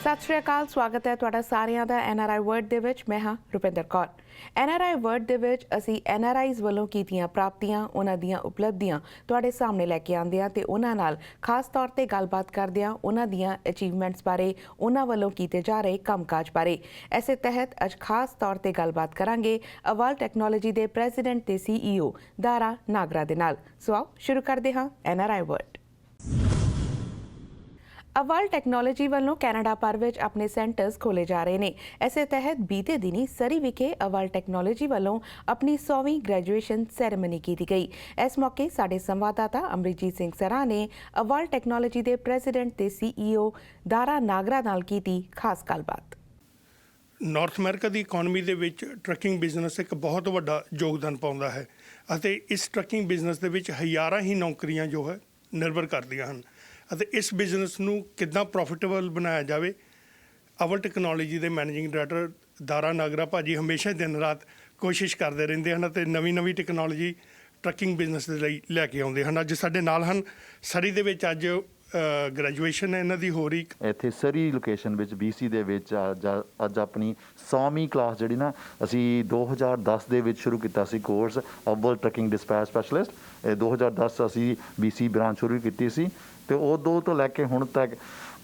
ਸਤਿ ਸ਼੍ਰੀ ਅਕਾਲ, ਸਵਾਗਤ ਹੈ ਤੁਹਾਡਾ ਸਾਰਿਆਂ ਦਾ NRI ਵਰਡ ਦੇ ਵਿੱਚ। ਮੈਂ ਹਾਂ ਰੁਪਿੰਦਰ ਕੌਰ। NRI ਵਰਡ ਦੇ ਵਿੱਚ ਅਸੀਂ NRIs ਵੱਲੋਂ ਕੀਤੀਆਂ ਪ੍ਰਾਪਤੀਆਂ, ਉਹਨਾਂ ਦੀਆਂ ਉਪਲਬਧੀਆਂ ਤੁਹਾਡੇ ਸਾਹਮਣੇ ਲੈ ਕੇ ਆਉਂਦੇ ਹਾਂ ਤੇ ਉਹਨਾਂ ਨਾਲ ਖਾਸ ਤੌਰ ਤੇ ਗੱਲਬਾਤ ਕਰਦੇ ਹਾਂ ਉਹਨਾਂ ਦੀਆਂ ਅਚੀਵਮੈਂਟਸ ਬਾਰੇ, ਉਹਨਾਂ ਵੱਲੋਂ ਕੀਤੇ ਜਾ ਰਹੇ ਕੰਮਕਾਜ ਬਾਰੇ। ਇਸੇ ਤਹਿਤ ਅੱਜ ਖਾਸ ਤੌਰ ਤੇ ਗੱਲਬਾਤ ਕਰਾਂਗੇ ਅਵਲ ਟੈਕਨੋਲੋਜੀ ਦੇ ਪ੍ਰੈਜ਼ੀਡੈਂਟ ਤੇ CEO ਦਾਰਾ ਨਾਗਰਾ ਦੇ ਨਾਲ। ਸੋ ਆਓ ਸ਼ੁਰੂ ਕਰਦੇ ਹਾਂ NRI ਵਰਡ। ਅਵਲ ਟੈਕਨੋਲੋਜੀ ਵੱਲੋਂ ਕੈਨੇਡਾ ਭਰ ਵਿੱਚ ਆਪਣੇ ਸੈਂਟਰਸ ਖੋਲ੍ਹੇ ਜਾ ਰਹੇ ਨੇ। ਇਸੇ ਤਹਿਤ ਬੀਤੇ ਦਿਨੀ ਸਰੀ ਵਿਖੇ ਅਵਲ ਟੈਕਨੋਲੋਜੀ ਵੱਲੋਂ ਆਪਣੀ 100ਵੀਂ ਗ੍ਰੈਜੂਏਸ਼ਨ ਸੈਰੇਮਨੀ ਕੀਤੀ ਗਈ। ਇਸ ਮੌਕੇ ਸਾਡੇ ਸੰਵਾਦਦਾਤਾ ਅਮਰਿਤਜੀਤ ਸਿੰਘ ਸਰਾ ਨੇ ਅਵਲ ਟੈਕਨੋਲੋਜੀ ਦੇ ਪ੍ਰੈਜ਼ੀਡੈਂਟ ਤੇ CEO ਦਾਰਾ ਨਾਗਰਾ ਨਾਲ ਕੀਤੀ ਖਾਸ ਗੱਲਬਾਤ। ਨਾਰਥ ਅਮਰੀਕਾ ਦੀ ਇਕੋਨਮੀ ਦੇ ਵਿੱਚ ਟਰੱਕਿੰਗ ਬਿਜ਼ਨਸ ਇੱਕ ਬਹੁਤ ਵੱਡਾ ਯੋਗਦਾਨ ਪਾਉਂਦਾ ਹੈ ਅਤੇ ਇਸ ਟਰੱਕਿੰਗ ਬਿਜ਼ਨਸ ਦੇ ਵਿੱਚ ਹਜ਼ਾਰਾਂ ਹੀ ਨੌਕਰੀਆਂ ਜੋ ਹੈ ਨਿਰਭਰ ਕਰਦੀਆਂ ਹਨ ਅਤੇ ਇਸ ਬਿਜ਼ਨਸ ਨੂੰ ਕਿੱਦਾਂ ਪ੍ਰੋਫਿਟੇਬਲ ਬਣਾਇਆ ਜਾਵੇ, ਅਵਲ ਟੈਕਨੋਲੋਜੀ ਦੇ ਮੈਨੇਜਿੰਗ ਡਾਇਰੈਕਟਰ ਦਾਰਾ ਨਾਗਰਾ ਭਾਜੀ ਹਮੇਸ਼ਾ ਦਿਨ ਰਾਤ ਕੋਸ਼ਿਸ਼ ਕਰਦੇ ਰਹਿੰਦੇ ਹਨ ਅਤੇ ਨਵੀਂ ਟੈਕਨੋਲੋਜੀ ਟਰੱਕਿੰਗ ਬਿਜ਼ਨਸ ਦੇ ਲਈ ਲੈ ਕੇ ਆਉਂਦੇ ਹਨ। ਅੱਜ ਸਾਡੇ ਨਾਲ ਹਨ ਸਰੀ ਦੇ ਵਿੱਚ ਅੱਜ ਗ੍ਰੈਜੂਏਸ਼ਨ ਇਹਨਾਂ ਦੀ ਹੋ ਰਹੀ ਇੱਥੇ ਸਰੀ ਲੋਕੇਸ਼ਨ ਵਿੱਚ BC ਦੇ ਵਿੱਚ ਅੱਜ ਆਪਣੀ 100ਵੀਂ ਕਲਾਸ ਜਿਹੜੀ ਨਾ ਅਸੀਂ 2010 ਦੇ ਵਿੱਚ ਸ਼ੁਰੂ ਕੀਤਾ ਸੀ ਕੋਰਸ ਅਵਲ ਟਰੱਕਿੰਗ ਡਿਸਪੈਚ ਸਪੈਸ਼ਲਿਸਟ। 2010 ਅਸੀਂ BC ਬ੍ਰਾਂਚ ਸ਼ੁਰੂ ਕੀਤੀ ਸੀ ਅਤੇ ਉਦੋਂ ਤੋਂ ਲੈ ਕੇ ਹੁਣ ਤੱਕ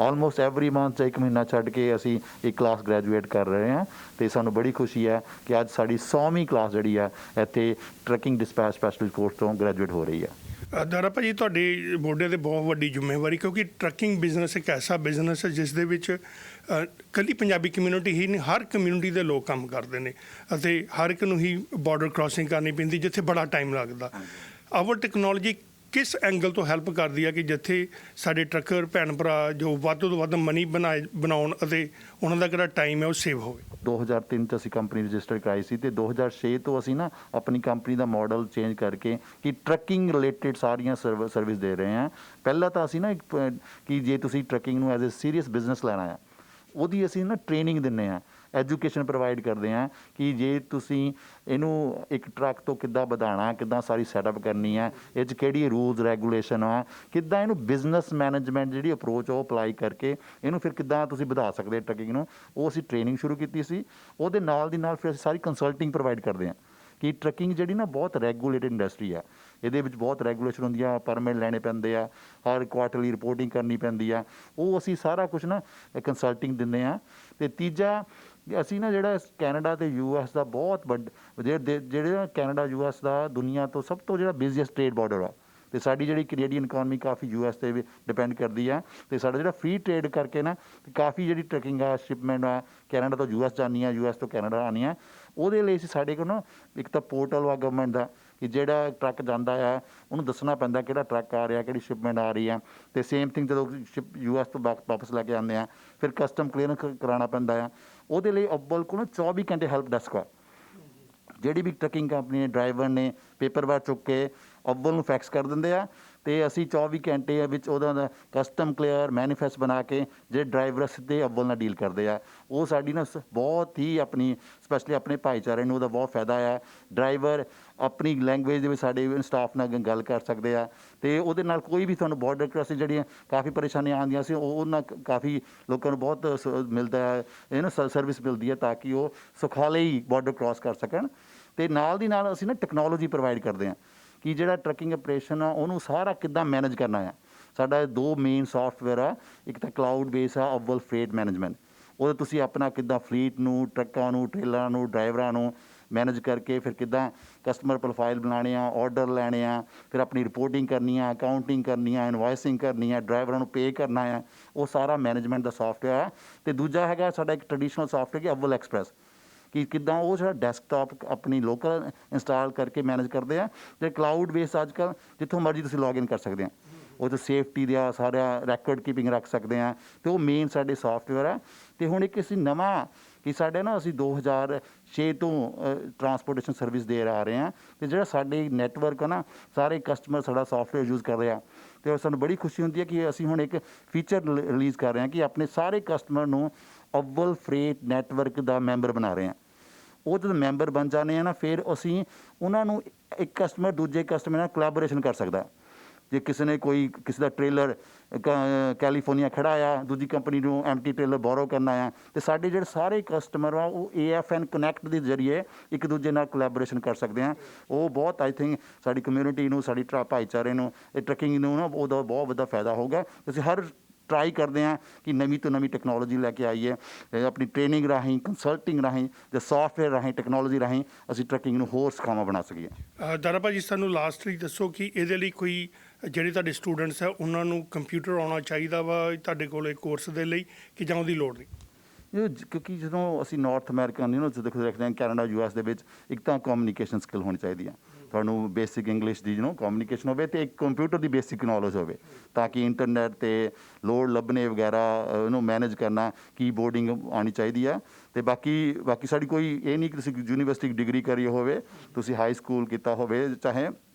ਆਲਮੋਸਟ ਐਵਰੀ ਮੰਥ ਇੱਕ ਮਹੀਨਾ ਛੱਡ ਕੇ ਅਸੀਂ ਇੱਕ ਕਲਾਸ ਗ੍ਰੈਜੂਏਟ ਕਰ ਰਹੇ ਹਾਂ ਅਤੇ ਸਾਨੂੰ ਬੜੀ ਖੁਸ਼ੀ ਹੈ ਕਿ ਅੱਜ ਸਾਡੀ 100ਵੀਂ ਕਲਾਸ ਜਿਹੜੀ ਹੈ ਇੱਥੇ ਟਰੱਕਿੰਗ ਡਿਸਪੈਚ ਸਪੈਸ਼ਲਿਸਟ ਕੋਰਸ ਤੋਂ ਗ੍ਰੈਜੂਏਟ ਹੋ ਰਹੀ ਹੈ। ਦਾਰਾ ਭਾਜੀ ਤੁਹਾਡੇ ਮੋਢੇ 'ਤੇ ਬਹੁਤ ਵੱਡੀ ਜ਼ਿੰਮੇਵਾਰੀ, ਕਿਉਂਕਿ ਟਰੱਕਿੰਗ ਬਿਜ਼ਨਸ ਇੱਕ ਐਸਾ ਬਿਜ਼ਨਸ ਹੈ ਜਿਸ ਦੇ ਵਿੱਚ ਇਕੱਲੀ ਪੰਜਾਬੀ ਕਮਿਊਨਿਟੀ ਹੀ ਨਹੀਂ, ਹਰ ਕਮਿਊਨਿਟੀ ਦੇ ਲੋਕ ਕੰਮ ਕਰਦੇ ਨੇ ਅਤੇ ਹਰ ਇੱਕ ਨੂੰ ਹੀ ਬਾਰਡਰ ਕ੍ਰਾਸਿੰਗ ਕਰਨੀ ਪੈਂਦੀ ਜਿੱਥੇ ਬੜਾ ਟਾਈਮ ਲੱਗਦਾ। ਅਵਲ ਟੈਕਨੋਲੋਜੀ ਕਿਸ ਐਂਗਲ ਤੋਂ ਹੈਲਪ ਕਰਦੀ ਹੈ ਕਿ ਜਿੱਥੇ ਸਾਡੇ ਟਰੱਕਰ ਭੈਣ ਭਰਾ ਜੋ ਵੱਧ ਤੋਂ ਵੱਧ ਮਨੀ ਬਣਾਉਣ ਅਤੇ ਉਹਨਾਂ ਦਾ ਜਿਹੜਾ ਟਾਈਮ ਹੈ ਉਹ ਸੇਵ ਹੋਵੇ। 2003 'ਚ ਅਸੀਂ ਕੰਪਨੀ ਰਜਿਸਟਰ ਕਰਾਈ ਸੀ ਅਤੇ 2006 ਤੋਂ ਅਸੀਂ ਨਾ ਆਪਣੀ ਕੰਪਨੀ ਦਾ ਮਾਡਲ ਚੇਂਜ ਕਰਕੇ ਕਿ ਟਰੱਕਿੰਗ ਰਿਲੇਟਿਡ ਸਾਰੀਆਂ ਸਰਵਿਸ ਦੇ ਰਹੇ ਹਾਂ। ਪਹਿਲਾਂ ਤਾਂ ਅਸੀਂ ਨਾ ਕਿ ਜੇ ਤੁਸੀਂ ਟਰੱਕਿੰਗ ਨੂੰ ਐਜ਼ ਏ ਸੀਰੀਅਸ ਬਿਜ਼ਨਸ ਲੈਣਾ ਆ, ਉਹਦੀ ਅਸੀਂ ਨਾ ਟ੍ਰੇਨਿੰਗ ਦਿੰਦੇ ਹਾਂ, ਐਜੂਕੇਸ਼ਨ ਪ੍ਰੋਵਾਈਡ ਕਰਦੇ ਹਾਂ ਕਿ ਜੇ ਤੁਸੀਂ ਇਹਨੂੰ ਇੱਕ ਟਰੱਕ ਤੋਂ ਕਿੱਦਾਂ ਵਧਾਉਣਾ, ਕਿੱਦਾਂ ਸਾਰੀ ਸੈਟਅਪ ਕਰਨੀ ਹੈ, ਇਹ 'ਚ ਕਿਹੜੀ ਰੂਲਸ ਰੈਗੂਲੇਸ਼ਨ ਆ, ਕਿੱਦਾਂ ਇਹਨੂੰ ਬਿਜ਼ਨਸ ਮੈਨੇਜਮੈਂਟ ਜਿਹੜੀ ਅਪਰੋਚ ਉਹ ਅਪਲਾਈ ਕਰਕੇ ਇਹਨੂੰ ਫਿਰ ਕਿੱਦਾਂ ਤੁਸੀਂ ਵਧਾ ਸਕਦੇ ਟਰੱਕਿੰਗ ਨੂੰ, ਉਹ ਅਸੀਂ ਟ੍ਰੇਨਿੰਗ ਸ਼ੁਰੂ ਕੀਤੀ ਸੀ। ਉਹਦੇ ਨਾਲ ਦੀ ਨਾਲ ਫਿਰ ਅਸੀਂ ਸਾਰੀ ਕੰਸਲਟਿੰਗ ਪ੍ਰੋਵਾਈਡ ਕਰਦੇ ਹਾਂ ਕਿ ਟਰੱਕਿੰਗ ਜਿਹੜੀ ਨਾ ਬਹੁਤ ਰੈਗੂਲੇਟਡ ਇੰਡਸਟਰੀ ਆ, ਇਹਦੇ ਵਿੱਚ ਬਹੁਤ ਰੈਗੂਲੇਸ਼ਨ ਹੁੰਦੀ ਆ, ਪਰਮਿਟ ਲੈਣੇ ਪੈਂਦੇ ਆ, ਹਰ ਕੁਆਰਟਰਲੀ ਰਿਪੋਰਟਿੰਗ ਕਰਨੀ ਪੈਂਦੀ ਆ, ਉਹ ਅਸੀਂ ਸਾਰਾ ਕੁਛ ਨਾ ਕੰਸਲਟਿੰਗ ਦਿੰਦੇ ਹਾਂ। ਅਤੇ ਤੀਜਾ ਅਸੀਂ ਨਾ ਜਿਹੜਾ ਕੈਨੇਡਾ ਅਤੇ US ਦਾ ਬਹੁਤ ਜਿਹੜੇ ਕੈਨੇਡਾ US ਦਾ ਦੁਨੀਆ ਤੋਂ ਸਭ ਤੋਂ ਜਿਹੜਾ ਬਿਜ਼ੀਐਸਟ ਟ੍ਰੇਡ ਬਾਰਡਰ ਆ ਅਤੇ ਸਾਡੀ ਜਿਹੜੀ ਕੈਨੇਡੀਅਨ ਇਕੋਨਮੀ ਕਾਫੀ US 'ਤੇ ਵੀ ਡਿਪੈਂਡ ਕਰਦੀ ਆ ਅਤੇ ਸਾਡਾ ਜਿਹੜਾ ਫ੍ਰੀ ਟ੍ਰੇਡ ਕਰਕੇ ਨਾ ਕਾਫੀ ਜਿਹੜੀ ਟਰੱਕਿੰਗ ਆ, ਸ਼ਿਪਮੈਂਟ ਆ, ਕੈਨੇਡਾ ਤੋਂ US ਜਾਂਦੀਆਂ, US ਤੋਂ ਕੈਨੇਡਾ ਆਉਣੀਆਂ। ਉਹਦੇ ਲਈ ਅਸੀਂ ਸਾਡੇ ਕੋਲ ਨਾ ਇੱਕ ਤਾਂ ਪੋਰਟਲ ਆ ਗਵਰਨਮੈਂਟ ਦਾ ਕਿ ਜਿਹੜਾ ਟਰੱਕ ਜਾਂਦਾ ਆ ਉਹਨੂੰ ਦੱਸਣਾ ਪੈਂਦਾ ਕਿਹੜਾ ਟਰੱਕ ਆ ਰਿਹਾ, ਕਿਹੜੀ ਸ਼ਿਪਮੈਂਟ ਆ ਰਹੀ ਆ। ਅਤੇ ਸੇਮ ਥਿੰਗ ਜਦੋਂ US ਤੋਂ ਵਾਪਸ ਲੈ ਕੇ ਆਉਂਦੇ ਆ ਫਿਰ ਕਸਟਮ ਕਲੀਅਰੈਂਸ ਕਰਾਉਣਾ ਪੈਂਦਾ ਆ। ਉਹਦੇ ਲਈ ਅਵਲ ਕੋਲ 24 ਘੰਟੇ ਹੈਲਪ ਡੈਸਕ ਆ। ਜਿਹੜੀ ਵੀ ਟਰੱਕਿੰਗ ਕੰਪਨੀ ਨੇ, ਡਰਾਈਵਰ ਨੇ ਪੇਪਰ ਵਰਕ ਚੁੱਕ ਕੇ ਅਵਲ ਨੂੰ ਫੈਕਸ ਕਰ ਦਿੰਦੇ ਆ ਅਤੇ ਅਸੀਂ 24 ਘੰਟੇ ਵਿੱਚ ਉਹਦਾ ਦਾ ਕਸਟਮ ਕਲੀਅਰ ਮੈਨੀਫੈਸਟ ਬਣਾ ਕੇ ਜਿਹੜੇ ਡਰਾਈਵਰ ਸਿੱਧੇ ਅਵਲ ਨਾਲ ਡੀਲ ਕਰਦੇ ਆ। ਉਹ ਸਾਡੀ ਨਾ ਬਹੁਤ ਹੀ ਆਪਣੀ ਸਪੈਸ਼ਲੀ ਆਪਣੇ ਭਾਈਚਾਰੇ ਨੂੰ ਉਹਦਾ ਬਹੁਤ ਫਾਇਦਾ ਆ। ਡਰਾਈਵਰ ਆਪਣੀ ਲੈਂਗੁਏਜ ਦੇ ਵਿੱਚ ਸਾਡੇ ਸਟਾਫ ਨਾਲ ਗੱਲ ਕਰ ਸਕਦੇ ਆ ਅਤੇ ਉਹਦੇ ਨਾਲ ਕੋਈ ਵੀ ਤੁਹਾਨੂੰ ਬਾਰਡਰ ਕ੍ਰਾਸਿੰਗ ਜਿਹੜੀਆਂ ਕਾਫੀ ਪਰੇਸ਼ਾਨੀਆਂ ਆਉਂਦੀਆਂ ਸੀ ਉਹ ਨਾਲ ਕਾਫੀ ਲੋਕਾਂ ਨੂੰ ਬਹੁਤ ਮਿਲਦਾ ਹੈ, ਇਹ ਨਾ ਸਰਵਿਸ ਮਿਲਦੀ ਹੈ ਤਾਂ ਕਿ ਉਹ ਸੁਖਾਲੇ ਹੀ ਬਾਰਡਰ ਕ੍ਰਾਸ ਕਰ ਸਕਣ। ਅਤੇ ਨਾਲ ਦੀ ਨਾਲ ਅਸੀਂ ਨਾ ਟੈਕਨੋਲੋਜੀ ਪ੍ਰੋਵਾਈਡ ਕਰਦੇ ਹਾਂ ਕਿ ਜਿਹੜਾ ਟਰੱਕਿੰਗ ਆਪਰੇਸ਼ਨ ਆ ਉਹਨੂੰ ਸਾਰਾ ਕਿੱਦਾਂ ਮੈਨੇਜ ਕਰਨਾ ਆ। ਸਾਡਾ 2 ਮੇਨ ਸੋਫਟਵੇਅਰ ਆ, ਇੱਕ ਤਾਂ ਕਲਾਊਡ ਬੇਸ ਆ ਅਵਲ ਫਰੇਟ ਮੈਨੇਜਮੈਂਟ, ਉਹਦੇ ਤੁਸੀਂ ਆਪਣਾ ਕਿੱਦਾਂ ਫਲੀਟ ਨੂੰ, ਟਰੱਕਾਂ ਨੂੰ, ਟ੍ਰੇਲਰਾਂ ਨੂੰ, ਡਰਾਈਵਰਾਂ ਨੂੰ ਮੈਨੇਜ ਕਰਕੇ ਫਿਰ ਕਿੱਦਾਂ ਕਸਟਮਰ ਪ੍ਰੋਫਾਈਲ ਬਣਾਉਣੇ ਆ, ਆਰਡਰ ਲੈਣੇ ਆ, ਫਿਰ ਆਪਣੀ ਰਿਪੋਰਟਿੰਗ ਕਰਨੀ ਆ, ਅਕਾਊਂਟਿੰਗ ਕਰਨੀ ਆ, ਇਨਵਾਇਸਿੰਗ ਕਰਨੀ ਆ, ਡਰਾਈਵਰਾਂ ਨੂੰ ਪੇ ਕਰਨਾ ਆ, ਉਹ ਸਾਰਾ ਮੈਨੇਜਮੈਂਟ ਦਾ ਸੋਫਟਵੇਅਰ ਆ। ਅਤੇ ਦੂਜਾ ਹੈਗਾ ਸਾਡਾ ਇੱਕ ਟਰਡੀਸ਼ਨਲ ਸੋਫਟਵੇਅਰ ਕਿ ਅਵਲ ਐਕਸਪ੍ਰੈਸ ਕਿ ਕਿੱਦਾਂ ਉਹ ਜਿਹੜਾ ਡੈਸਕਟਾਪ ਆਪਣੀ ਲੋਕਲ ਇੰਸਟਾਲ ਕਰਕੇ ਮੈਨੇਜ ਕਰਦੇ ਆ। ਅਤੇ ਕਲਾਊਡ ਬੇਸ ਅੱਜ ਕੱਲ੍ਹ ਜਿੱਥੋਂ ਮਰਜ਼ੀ ਤੁਸੀਂ ਲੌਗਇਨ ਕਰ ਸਕਦੇ ਆ, ਉਹ 'ਚ ਸੇਫਟੀ ਦਾ ਸਾਰਾ ਰੈਕਡ ਕੀਪਿੰਗ ਰੱਖ ਸਕਦੇ ਹਾਂ ਅਤੇ ਉਹ ਮੇਨ ਸਾਡੇ ਸੋਫਟਵੇਅਰ ਆ। ਅਤੇ ਹੁਣ ਇੱਕ ਅਸੀਂ ਨਵਾਂ ਕਿ ਸਾਡੇ ਨਾ ਅਸੀਂ 2006 ਤੋਂ ਟਰਾਂਸਪੋਰਟੇਸ਼ਨ ਸਰਵਿਸ ਦੇ ਆ ਰਹੇ ਹਾਂ ਅਤੇ ਜਿਹੜਾ ਸਾਡੇ ਨੈਟਵਰਕ ਆ ਨਾ ਸਾਰੇ ਕਸਟਮਰ ਸਾਡਾ ਸੋਫਟਵੇਅਰ ਯੂਜ਼ ਕਰ ਰਹੇ ਆ ਅਤੇ ਸਾਨੂੰ ਬੜੀ ਖੁਸ਼ੀ ਹੁੰਦੀ ਹੈ ਕਿ ਅਸੀਂ ਹੁਣ ਇੱਕ ਫੀਚਰ ਰਿਲੀਜ਼ ਕਰ ਰਹੇ ਹਾਂ ਕਿ ਆਪਣੇ ਸਾਰੇ ਕਸਟਮਰ ਨੂੰ ਅਵਲ ਫਰੇਟ ਨੈਟਵਰਕ ਦਾ ਮੈਂਬਰ ਬਣਾ ਰਹੇ ਹਾਂ। ਉਹ ਜਦੋਂ ਮੈਂਬਰ ਬਣ ਜਾਂਦੇ ਆ ਨਾ ਫਿਰ ਅਸੀਂ ਉਹਨਾਂ ਨੂੰ ਇੱਕ ਕਸਟਮਰ ਦੂਜੇ ਕਸਟਮਰ ਨਾਲ ਕੋਲੈਬੋਰੇਸ਼ਨ ਕਰ ਸਕਦਾ ਜੇ ਕਿਸੇ ਨੇ ਕੋਈ ਕਿਸੇ ਦਾ ਟ੍ਰੇਲਰ ਕੈਲੀਫੋਰਨੀਆ ਖੜਾ ਆ, ਦੂਜੀ ਕੰਪਨੀ ਨੂੰ ਐਮਟੀ ਟ੍ਰੇਲਰ ਬੋਰੋ ਕਰਨਾ ਆ, ਤੇ ਸਾਡੇ ਜਿਹੜੇ ਸਾਰੇ ਕਸਟਮਰ ਆ ਉਹ AFN ਕਨੈਕਟ ਦੇ ਜ਼ਰੀਏ ਇੱਕ ਦੂਜੇ ਨਾਲ ਕੋਲੈਬੋਰੇਸ਼ਨ ਕਰ ਸਕਦੇ ਆ। ਉਹ ਬਹੁਤ ਆਈ ਥਿੰਕ ਸਾਡੀ ਕਮਿਊਨਿਟੀ ਨੂੰ, ਸਾਡੀ ਭਾਈਚਾਰੇ ਨੂੰ, ਇਹ ਟਰੱਕਿੰਗ ਨੂੰ ਨਾ ਉਹਦਾ ਬਹੁਤ ਵੱਡਾ ਫਾਇਦਾ ਹੋਊਗਾ। ਅਸੀਂ ਹਰ ਟਰਾਈ ਕਰਦੇ ਹਾਂ ਕਿ ਨਵੀਂ ਤੋਂ ਨਵੀਂ ਟੈਕਨੋਲੋਜੀ ਲੈ ਕੇ ਆਈਏ, ਆਪਣੀ ਟ੍ਰੇਨਿੰਗ ਰਾਹੀਂ, ਕੰਸਲਟਿੰਗ ਰਾਹੀਂ ਜਾਂ ਸੌਫਟਵੇਅਰ ਰਾਹੀਂ, ਟੈਕਨੋਲੋਜੀ ਰਾਹੀਂ ਅਸੀਂ ਟਰੱਕਿੰਗ ਨੂੰ ਹੋਰ ਸੁਖਾਵਾਂ ਬਣਾ ਸਕੀਏ। ਦਾਰਾ ਭਾਜੀ, ਸਾਨੂੰ ਲਾਸਟਲੀ ਦੱਸੋ ਕਿ ਇਹਦੇ ਲਈ ਕੋਈ ਜਿਹੜੇ ਤੁਹਾਡੇ ਸਟੂਡੈਂਟਸ ਹੈ ਉਹਨਾਂ ਨੂੰ ਕੰਪਿਊਟਰ ਆਉਣਾ ਚਾਹੀਦਾ ਵਾ ਤੁਹਾਡੇ ਕੋਲ ਕੋਰਸ ਦੇ ਲਈ, ਕਿ ਜਾਂ ਉਹਦੀ ਲੋੜ ਨਹੀਂ? ਕਿਉਂਕਿ ਜਦੋਂ ਅਸੀਂ ਨਾਰਥ ਅਮਰੀਕਾ ਨੂੰ ਦੇਖਦੇ ਹਾਂ, ਕੈਨੇਡਾ, US ਦੇ ਵਿੱਚ ਇੱਕ ਤਾਂ ਕਮਿਊਨੀਕੇਸ਼ਨ ਸਕਿੱਲ ਹੋਣੀ ਚਾਹੀਦੀ ਆ, ਤੁਹਾਨੂੰ ਬੇਸਿਕ ਇੰਗਲਿਸ਼ ਦੀ ਕਮਿਊਨੀਕੇਸ਼ਨ ਹੋਵੇ, ਅਤੇ ਇੱਕ ਕੰਪਿਊਟਰ ਦੀ ਬੇਸਿਕ ਨੌਲੇਜ ਹੋਵੇ, ਤਾਂ ਕਿ ਇੰਟਰਨੈਟ 'ਤੇ ਲੋਡ ਲੱਭਣੇ ਵਗੈਰਾ ਉਹਨੂੰ ਮੈਨੇਜ ਕਰਨਾ, ਕੀਬੋਰਡਿੰਗ ਆਉਣੀ ਚਾਹੀਦੀ ਆ। ਅਤੇ ਬਾਕੀ ਸਾਡੀ ਕੋਈ ਇਹ ਨਹੀਂ ਕਿ ਤੁਸੀਂ ਯੂਨੀਵਰਸਿਟੀ ਡਿਗਰੀ ਕਰੀ ਹੋਵੇ, ਤੁਸੀਂ ਹਾਈ ਸਕੂਲ ਕੀਤਾ ਹੋਵੇ ਚਾਹੇ,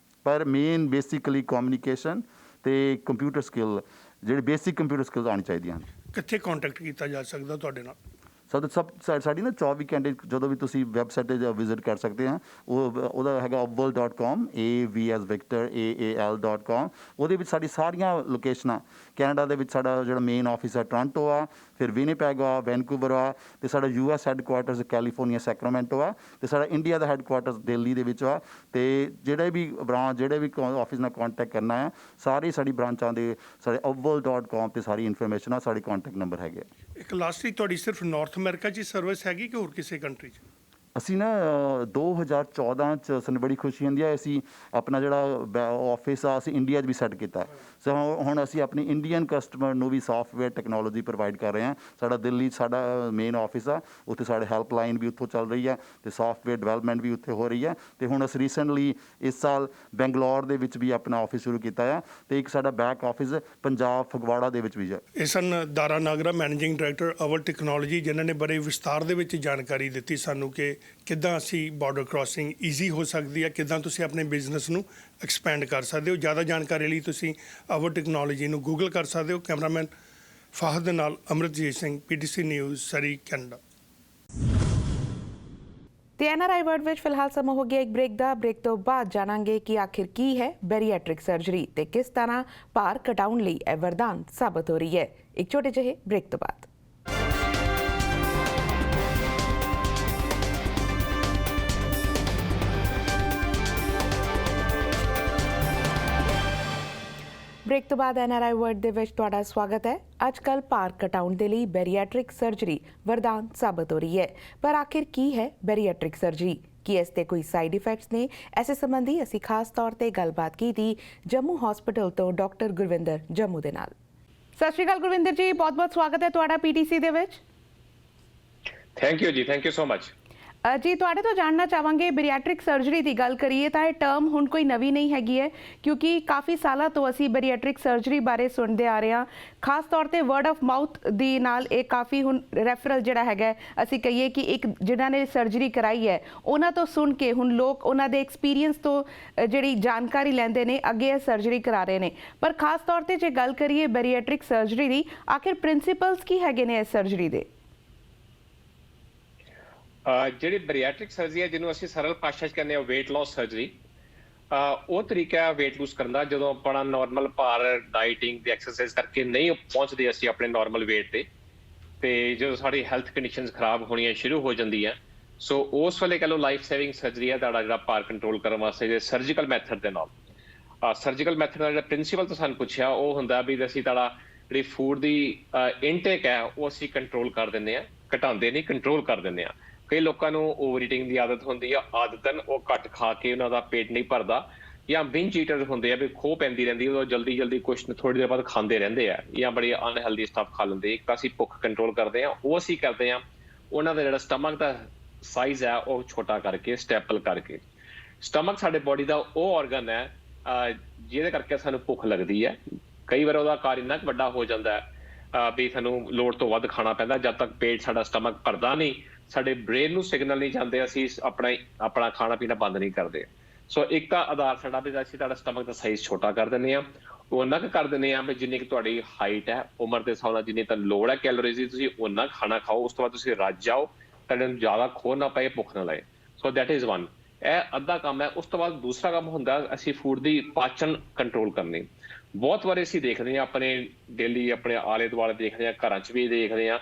ਪਰ ਮੇਨ ਬੇਸਿਕਲੀ ਕਮਿਊਨੀਕੇਸ਼ਨ ਅਤੇ ਕੰਪਿਊਟਰ ਸਕਿੱਲ, ਜਿਹੜੇ ਬੇਸਿਕ ਕੰਪਿਊਟਰ ਸਕਿੱਲਸ ਆਉਣੀ ਚਾਹੀਦੀਆਂ ਹਨ। ਕਿੱਥੇ ਕੰਟੈਕਟ ਕੀਤਾ ਜਾ ਸਕਦਾ ਤੁਹਾਡੇ ਨਾਲ? ਸਾਡੀ ਨਾ 24 ਘੰਟੇ ਜਦੋਂ ਵੀ ਤੁਸੀਂ ਵੈਬਸਾਈਟ 'ਤੇ ਵਿਜ਼ਿਟ ਕਰ ਸਕਦੇ ਆ, ਉਹਦਾ ਹੈਗਾ obwal.com, AVS Victor AAL.com। ਉਹਦੇ ਵਿੱਚ ਸਾਡੀ ਸਾਰੀਆਂ ਲੋਕੇਸ਼ਨਾਂ, ਕੈਨੇਡਾ ਦੇ ਵਿੱਚ ਸਾਡਾ ਜਿਹੜਾ ਮੇਨ ਆਫਿਸ ਹੈ ਟੋਰਾਂਟੋ ਆ, ਫਿਰ ਵਿਨੀਪੈਗ ਆ, ਵੈਨਕੂਵਰ ਆ, ਅਤੇ ਸਾਡਾ US ਹੈੱਡਕੁਆਟਰਸ ਕੈਲੀਫੋਰਨੀਆ ਸੈਕਰਾਮੈਂਟੋ ਆ, ਅਤੇ ਸਾਡਾ ਇੰਡੀਆ ਦਾ ਹੈੱਡਕੁਆਟਰਸ ਦਿੱਲੀ ਦੇ ਵਿੱਚ ਆ। ਅਤੇ ਜਿਹੜੇ ਵੀ ਆਫਿਸ ਨਾਲ ਕਾਂਟੈਕਟ ਕਰਨਾ ਆ, ਸਾਰੀ ਸਾਡੀ ਬ੍ਰਾਂਚਾਂ ਦੇ ਸਾਡੇ obwal.com 'ਤੇ ਸਾਰੀ ਇਨਫੋਰਮੇਸ਼ਨ ਆ, ਸਾਡੇ ਕਾਂਟੈਕਟ ਨੰਬਰ ਹੈਗੇ। ਇੱਕ ਲਾਸਟਲੀ, ਤੁਹਾਡੀ ਸਿਰਫ ਨਾਰਥ ਅਮਰੀਕਾ 'ਚ ਸਰਵਿਸ ਹੈਗੀ ਕਿ ਹੋਰ ਕਿਸੇ ਕੰਟਰੀ 'ਚ? ਅਸੀਂ ਨਾ 2014 'ਚ ਸਾਨੂੰ ਬੜੀ ਖੁਸ਼ੀ ਹੁੰਦੀ ਹੈ, ਅਸੀਂ ਆਪਣਾ ਜਿਹੜਾ ਆਫਿਸ ਆ ਅਸੀਂ ਇੰਡੀਆ 'ਚ ਵੀ ਸੈੱਟ ਕੀਤਾ। ਸੋ ਹੁਣ ਅਸੀਂ ਆਪਣੀ ਇੰਡੀਅਨ ਕਸਟਮਰ ਨੂੰ ਵੀ ਸਾਫਟਵੇਅਰ ਟੈਕਨੋਲੋਜੀ ਪ੍ਰੋਵਾਈਡ ਕਰ ਰਹੇ ਹਾਂ। ਸਾਡਾ ਦਿੱਲੀ ਸਾਡਾ ਮੇਨ ਆਫਿਸ ਆ, ਉੱਥੇ ਸਾਡੇ ਹੈਲਪਲਾਈਨ ਵੀ ਉੱਥੋਂ ਚੱਲ ਰਹੀ ਹੈ, ਅਤੇ ਸਾਫਟਵੇਅਰ ਡਿਵੈਲਪਮੈਂਟ ਵੀ ਉੱਥੇ ਹੋ ਰਹੀ ਹੈ। ਅਤੇ ਹੁਣ ਅਸੀਂ ਰੀਸੈਂਟਲੀ ਇਸ ਸਾਲ ਬੈਂਗਲੌਰ ਦੇ ਵਿੱਚ ਵੀ ਆਪਣਾ ਆਫਿਸ ਸ਼ੁਰੂ ਕੀਤਾ ਆ, ਅਤੇ ਇੱਕ ਸਾਡਾ ਬੈਕ ਆਫਿਸ ਪੰਜਾਬ ਫਗਵਾੜਾ ਦੇ ਵਿੱਚ ਵੀ ਹੈ। ਇਹ ਸਨ ਦਾਰਾ ਨਾਗਰਾ, ਮੈਨੇਜਿੰਗ ਡਾਇਰੈਕਟਰ ਅਵਲ ਟੈਕਨੋਲੋਜੀ, ਜਿਨ੍ਹਾਂ ਨੇ ਬੜੇ ਵਿਸਤਾਰ ਦੇ ਵਿੱਚ ਜਾਣਕਾਰੀ ਦਿੱਤੀ ਸਾਨੂੰ ਕਿ ਕਿੱਦਾਂ ਅਸੀਂ ਬਾਰਡਰ ਕ੍ਰਾਸਿੰਗ ਈਜ਼ੀ ਹੋ ਸਕਦੀ ਹੈ, ਕਿੱਦਾਂ ਤੁਸੀਂ ਆਪਣੇ ਬਿਜ਼ਨਸ ਨੂੰ ਐਕਸਪੈਂਡ ਕਰ ਸਕਦੇ ਹੋ। ਜ਼ਿਆਦਾ ਜਾਣਕਾਰੀ ਲਈ ਤੁਸੀਂ ਅਵਲ ਟੈਕਨੋਲੋਜੀ ਨੂੰ ਗੂਗਲ ਕਰ ਸਕਦੇ ਹੋ। ਕੈਮਰਾਮੈਨ ਫਾਹਦ ਦੇ ਨਾਲ ਅਮਰਜੀਤ ਸਿੰਘ, PTC ਨਿਊਜ਼, ਸਰੀ, ਕੈਨੇਡਾ। ਤੇ NRI ਵਰਡ ਵਿੱਚ ਫਿਲਹਾਲ ਸਮਾਂ ਹੋ ਗਿਆ ਇੱਕ ਬ੍ਰੇਕ ਦਾ। ਬ੍ਰੇਕ ਤੋਂ ਬਾਅਦ ਜਾਣਾਂਗੇ ਕਿ ਆਖਿਰ ਕੀ ਹੈ ਬੈਰੀਐਟ੍ਰਿਕ ਸਰਜਰੀ ਤੇ ਕਿਸ ਤਰ੍ਹਾਂ ਭਾਰ ਘਟਾਉਣ ਲਈ ਇਹ ਵਰਦਾਨ ਸਾਬਤ ਹੋ ਰਹੀ ਹੈ। ਇੱਕ ਛੋਟੇ ਜਿਹੇ ਬ੍ਰੇਕ ਤੋਂ ਬਾਅਦ। ਬ੍ਰੇਕ ਤੋਂ ਬਾਅਦ NRI ਵਰਡ ਦੇ ਵਿੱਚ ਤੁਹਾਡਾ ਸਵਾਗਤ ਹੈ। ਅੱਜ ਕੱਲ੍ਹ ਭਾਰ ਘਟਾਉਣ ਦੇ ਲਈ ਬੈਰੀਐਟ੍ਰਿਕ ਸਰਜਰੀ ਵਰਦਾਨ ਸਾਬਤ ਹੋ ਰਹੀ ਹੈ, ਪਰ ਆਖਿਰ ਕੀ ਹੈ ਬੈਰੀਐਟ੍ਰਿਕ ਸਰਜਰੀ? ਕੀ ਇਸ ਦੇ ਕੋਈ ਸਾਈਡ ਇਫੈਕਟਸ ਨੇ? ਇਸੇ ਸੰਬੰਧੀ ਅਸੀਂ ਖਾਸ ਤੌਰ ਤੇ ਗੱਲਬਾਤ ਕੀਤੀ ਜੰਮੂ ਹਸਪੀਟਲ ਤੋਂ ਡਾਕਟਰ ਗੁਰਵਿੰਦਰ ਜੰਮੂ ਦੇ ਨਾਲ। ਸਤਿ ਸ਼੍ਰੀ ਅਕਾਲ ਗੁਰਵਿੰਦਰ ਜੀ, ਬਹੁਤ-ਬਹੁਤ ਸਵਾਗਤ ਹੈ ਤੁਹਾਡਾ PTC ਦੇ ਵਿੱਚ। ਥੈਂਕ ਯੂ ਜੀ, ਥੈਂਕ ਯੂ ਸੋ ਮਚ ਜੀ। ਤੁਹਾਡੇ ਤੋਂ ਜਾਣਨਾ ਚਾਹਾਂਗੇ, ਬੈਰੀਐਟ੍ਰਿਕ ਸਰਜਰੀ ਦੀ ਗੱਲ ਕਰੀਏ ਤਾਂ ਇਹ ਟਰਮ ਹੁਣ ਕੋਈ ਨਵੀਂ ਨਹੀਂ ਹੈਗੀ ਹੈ, ਕਿਉਂਕਿ ਕਾਫੀ ਸਾਲਾਂ ਤੋਂ ਅਸੀਂ ਬੈਰੀਐਟ੍ਰਿਕ ਸਰਜਰੀ ਬਾਰੇ ਸੁਣਦੇ ਆ ਰਹੇ ਹਾਂ। ਖਾਸ ਤੌਰ ਤੇ ਵਰਡ ਆਫ ਮਾਊਥ ਦੀ ਨਾਲ ਇਹ ਕਾਫੀ ਹੁਣ ਰੈਫਰਲ ਜਿਹੜਾ ਹੈਗਾ, ਅਸੀਂ ਕਹੀਏ ਕਿ ਇੱਕ ਜਿਨ੍ਹਾਂ ਨੇ ਸਰਜਰੀ ਕਰਾਈ ਹੈ ਉਹਨਾਂ ਤੋਂ ਸੁਣ ਕੇ ਹੁਣ ਲੋਕ ਉਹਨਾਂ ਦੇ ਐਕਸਪੀਰੀਅੰਸ ਤੋਂ ਜਿਹੜੀ ਜਾਣਕਾਰੀ ਲੈਂਦੇ ਨੇ, ਅੱਗੇ ਇਹ ਸਰਜਰੀ ਕਰਾ ਰਹੇ ਨੇ। ਪਰ ਖਾਸ ਤੌਰ ਤੇ ਜੇ ਗੱਲ ਕਰੀਏ ਬੈਰੀਐਟ੍ਰਿਕ ਸਰਜਰੀ ਦੀ, ਆਖਿਰ ਪ੍ਰਿੰਸੀਪਲਸ ਕੀ ਹੈਗੇ ਨੇ ਇਸ ਸਰਜਰੀ ਦੇ? ਜਿਹੜੀ ਬੈਰੀਐਟ੍ਰਿਕ ਸਰਜਰੀ ਹੈ, ਜਿਹਨੂੰ ਅਸੀਂ ਸਰਲ ਭਾਸ਼ਾ 'ਚ ਕਹਿੰਦੇ ਹਾਂ ਵੇਟ ਲਾਸ ਸਰਜਰੀ, ਉਹ ਤਰੀਕਾ ਹੈ ਵੇਟ ਲੂਜ਼ ਕਰਨ ਦਾ ਜਦੋਂ ਆਪਣਾ ਨਾਰਮਲ ਭਾਰ ਡਾਈਟਿੰਗ ਤੇ ਐਕਸਰਸਾਈਜ਼ ਕਰਕੇ ਨਹੀਂ ਪਹੁੰਚਦੇ ਅਸੀਂ ਆਪਣੇ ਨਾਰਮਲ ਵੇਟ ਤੇ ਜਦੋਂ ਸਾਡੀ ਹੈਲਥ ਕੰਡੀਸ਼ਨਸ ਖਰਾਬ ਹੋਣੀਆਂ ਸ਼ੁਰੂ ਹੋ ਜਾਂਦੀਆਂ, ਸੋ ਉਸ ਵੇਲੇ ਕਹ ਲਓ ਲਾਈਫ ਸੇਵਿੰਗ ਸਰਜਰੀ ਹੈ ਤੁਹਾਡਾ ਜਿਹੜਾ ਭਾਰ ਕੰਟਰੋਲ ਕਰਨ ਵਾਸਤੇ ਸਰਜੀਕਲ ਮੈਥਡ ਦੇ ਨਾਲ। ਸਰਜੀਕਲ ਮੈਥਡ ਦਾ ਜਿਹੜਾ ਪ੍ਰਿੰਸੀਪਲ ਤੋਂ ਸਾਨੂੰ ਪੁੱਛਿਆ ਉਹ ਹੁੰਦਾ ਵੀ ਅਸੀਂ ਤੁਹਾਡਾ ਜਿਹੜੀ ਫੂਡ ਦੀ ਇਨਟੇਕ ਹੈ ਉਹ ਅਸੀਂ ਕੰਟਰੋਲ ਕਰ ਦਿੰਦੇ ਹਾਂ, ਘਟਾਉਂਦੇ ਨਹੀਂ, ਕੰਟਰੋਲ ਕਰ ਦਿੰਦੇ ਹਾਂ। ਕਈ ਲੋਕਾਂ ਨੂੰ ਓਵਰ ਈਟਿੰਗ ਦੀ ਆਦਤ ਹੁੰਦੀ ਆ, ਆਦਤਨ ਉਹ ਘੱਟ ਖਾ ਕੇ ਉਹਨਾਂ ਦਾ ਪੇਟ ਨਹੀਂ ਭਰਦਾ, ਜਾਂ ਬਿੰਜ ਈਟਰ ਹੁੰਦੇ ਆ ਵੀ ਖੋਹ ਪੈਂਦੀ ਰਹਿੰਦੀ, ਉਹ ਜਲਦੀ ਕੁਛ ਥੋੜੀ ਦੇਰ ਬਾਅਦ ਖਾਂਦੇ ਰਹਿੰਦੇ ਆ, ਜਾਂ ਬੜੀ ਅਨਹੈਲਦੀ ਸਟਫ ਖਾ ਲੈਂਦੇ। ਇੱਕ ਤਾਂ ਅਸੀਂ ਭੁੱਖ ਕੰਟਰੋਲ ਕਰਦੇ ਆ, ਉਹ ਅਸੀਂ ਕਰਦੇ ਆ ਉਹਨਾਂ ਦਾ ਜਿਹੜਾ ਸਟਮਕ ਦਾ ਸਾਈਜ਼ ਹੈ ਉਹ ਛੋਟਾ ਕਰਕੇ, ਸਟੈਪਲ ਕਰਕੇ। ਸਟਮਕ ਸਾਡੇ ਬੋਡੀ ਦਾ ਉਹ ਆਰਗਨ ਹੈ ਜਿਹਦੇ ਕਰਕੇ ਸਾਨੂੰ ਭੁੱਖ ਲੱਗਦੀ ਹੈ। ਕਈ ਵਾਰ ਉਹਦਾ ਆਕਾਰ ਇੰਨਾ ਕੁ ਵੱਡਾ ਹੋ ਜਾਂਦਾ ਹੈ ਵੀ ਸਾਨੂੰ ਲੋੜ ਤੋਂ ਵੱਧ ਖਾਣਾ ਪੈਂਦਾ। ਜਦ ਤੱਕ ਪੇਟ ਸਾਡਾ ਸਟਮਕ ਭਰਦਾ ਨਹੀਂ, ਸਾਡੇ ਬ੍ਰੇਨ ਨੂੰ ਸਿਗਨਲ ਨਹੀਂ ਜਾਂਦੇ, ਅਸੀਂ ਆਪਣਾ ਖਾਣਾ ਪੀਣਾ ਬੰਦ ਨਹੀਂ ਕਰਦੇ। ਸੋ ਇੱਕ ਤਾਂ ਆਧਾਰ ਸਾਡਾ ਵੀ ਅਸੀਂ ਤੁਹਾਡਾ ਸਟਮਕ ਦਾ ਸਾਈਜ਼ ਛੋਟਾ ਕਰ ਦਿੰਦੇ ਹਾਂ, ਉਹਨਾਂ ਕੁ ਕਰ ਦਿੰਦੇ ਹਾਂ ਵੀ ਜਿੰਨੀ ਕਿ ਤੁਹਾਡੀ ਹਾਈਟ ਹੈ, ਉਮਰ ਦੇ ਹਿਸਾਬ ਨਾਲ ਜਿੰਨੀ ਤੁਹਾਨੂੰ ਲੋੜ ਹੈ ਕੈਲੋਰੀਜ਼ ਦੀ, ਤੁਸੀਂ ਉਹਨਾਂ ਖਾਣਾ ਖਾਓ। ਉਸ ਤੋਂ ਬਾਅਦ ਤੁਸੀਂ ਰੱਜ ਜਾਓ, ਤੁਹਾਨੂੰ ਜ਼ਿਆਦਾ ਖੋਹ ਨਾ ਪਏ, ਭੁੱਖ ਨਾ ਲਏ। So that is one. ਇਹ ਅੱਧਾ ਕੰਮ ਹੈ। ਉਸ ਤੋਂ ਬਾਅਦ ਦੂਸਰਾ ਕੰਮ ਹੁੰਦਾ ਅਸੀਂ ਫੂਡ ਦੀ ਪਾਚਨ ਕੰਟਰੋਲ ਕਰਨੀ। ਬਹੁਤ ਵਾਰੀ ਅਸੀਂ ਦੇਖਦੇ ਹਾਂ ਆਪਣੇ ਡੇਲੀ ਆਪਣੇ ਆਲੇ ਦੁਆਲੇ ਦੇਖਦੇ ਹਾਂ, ਘਰਾਂ 'ਚ ਵੀ ਦੇਖਦੇ ਹਾਂ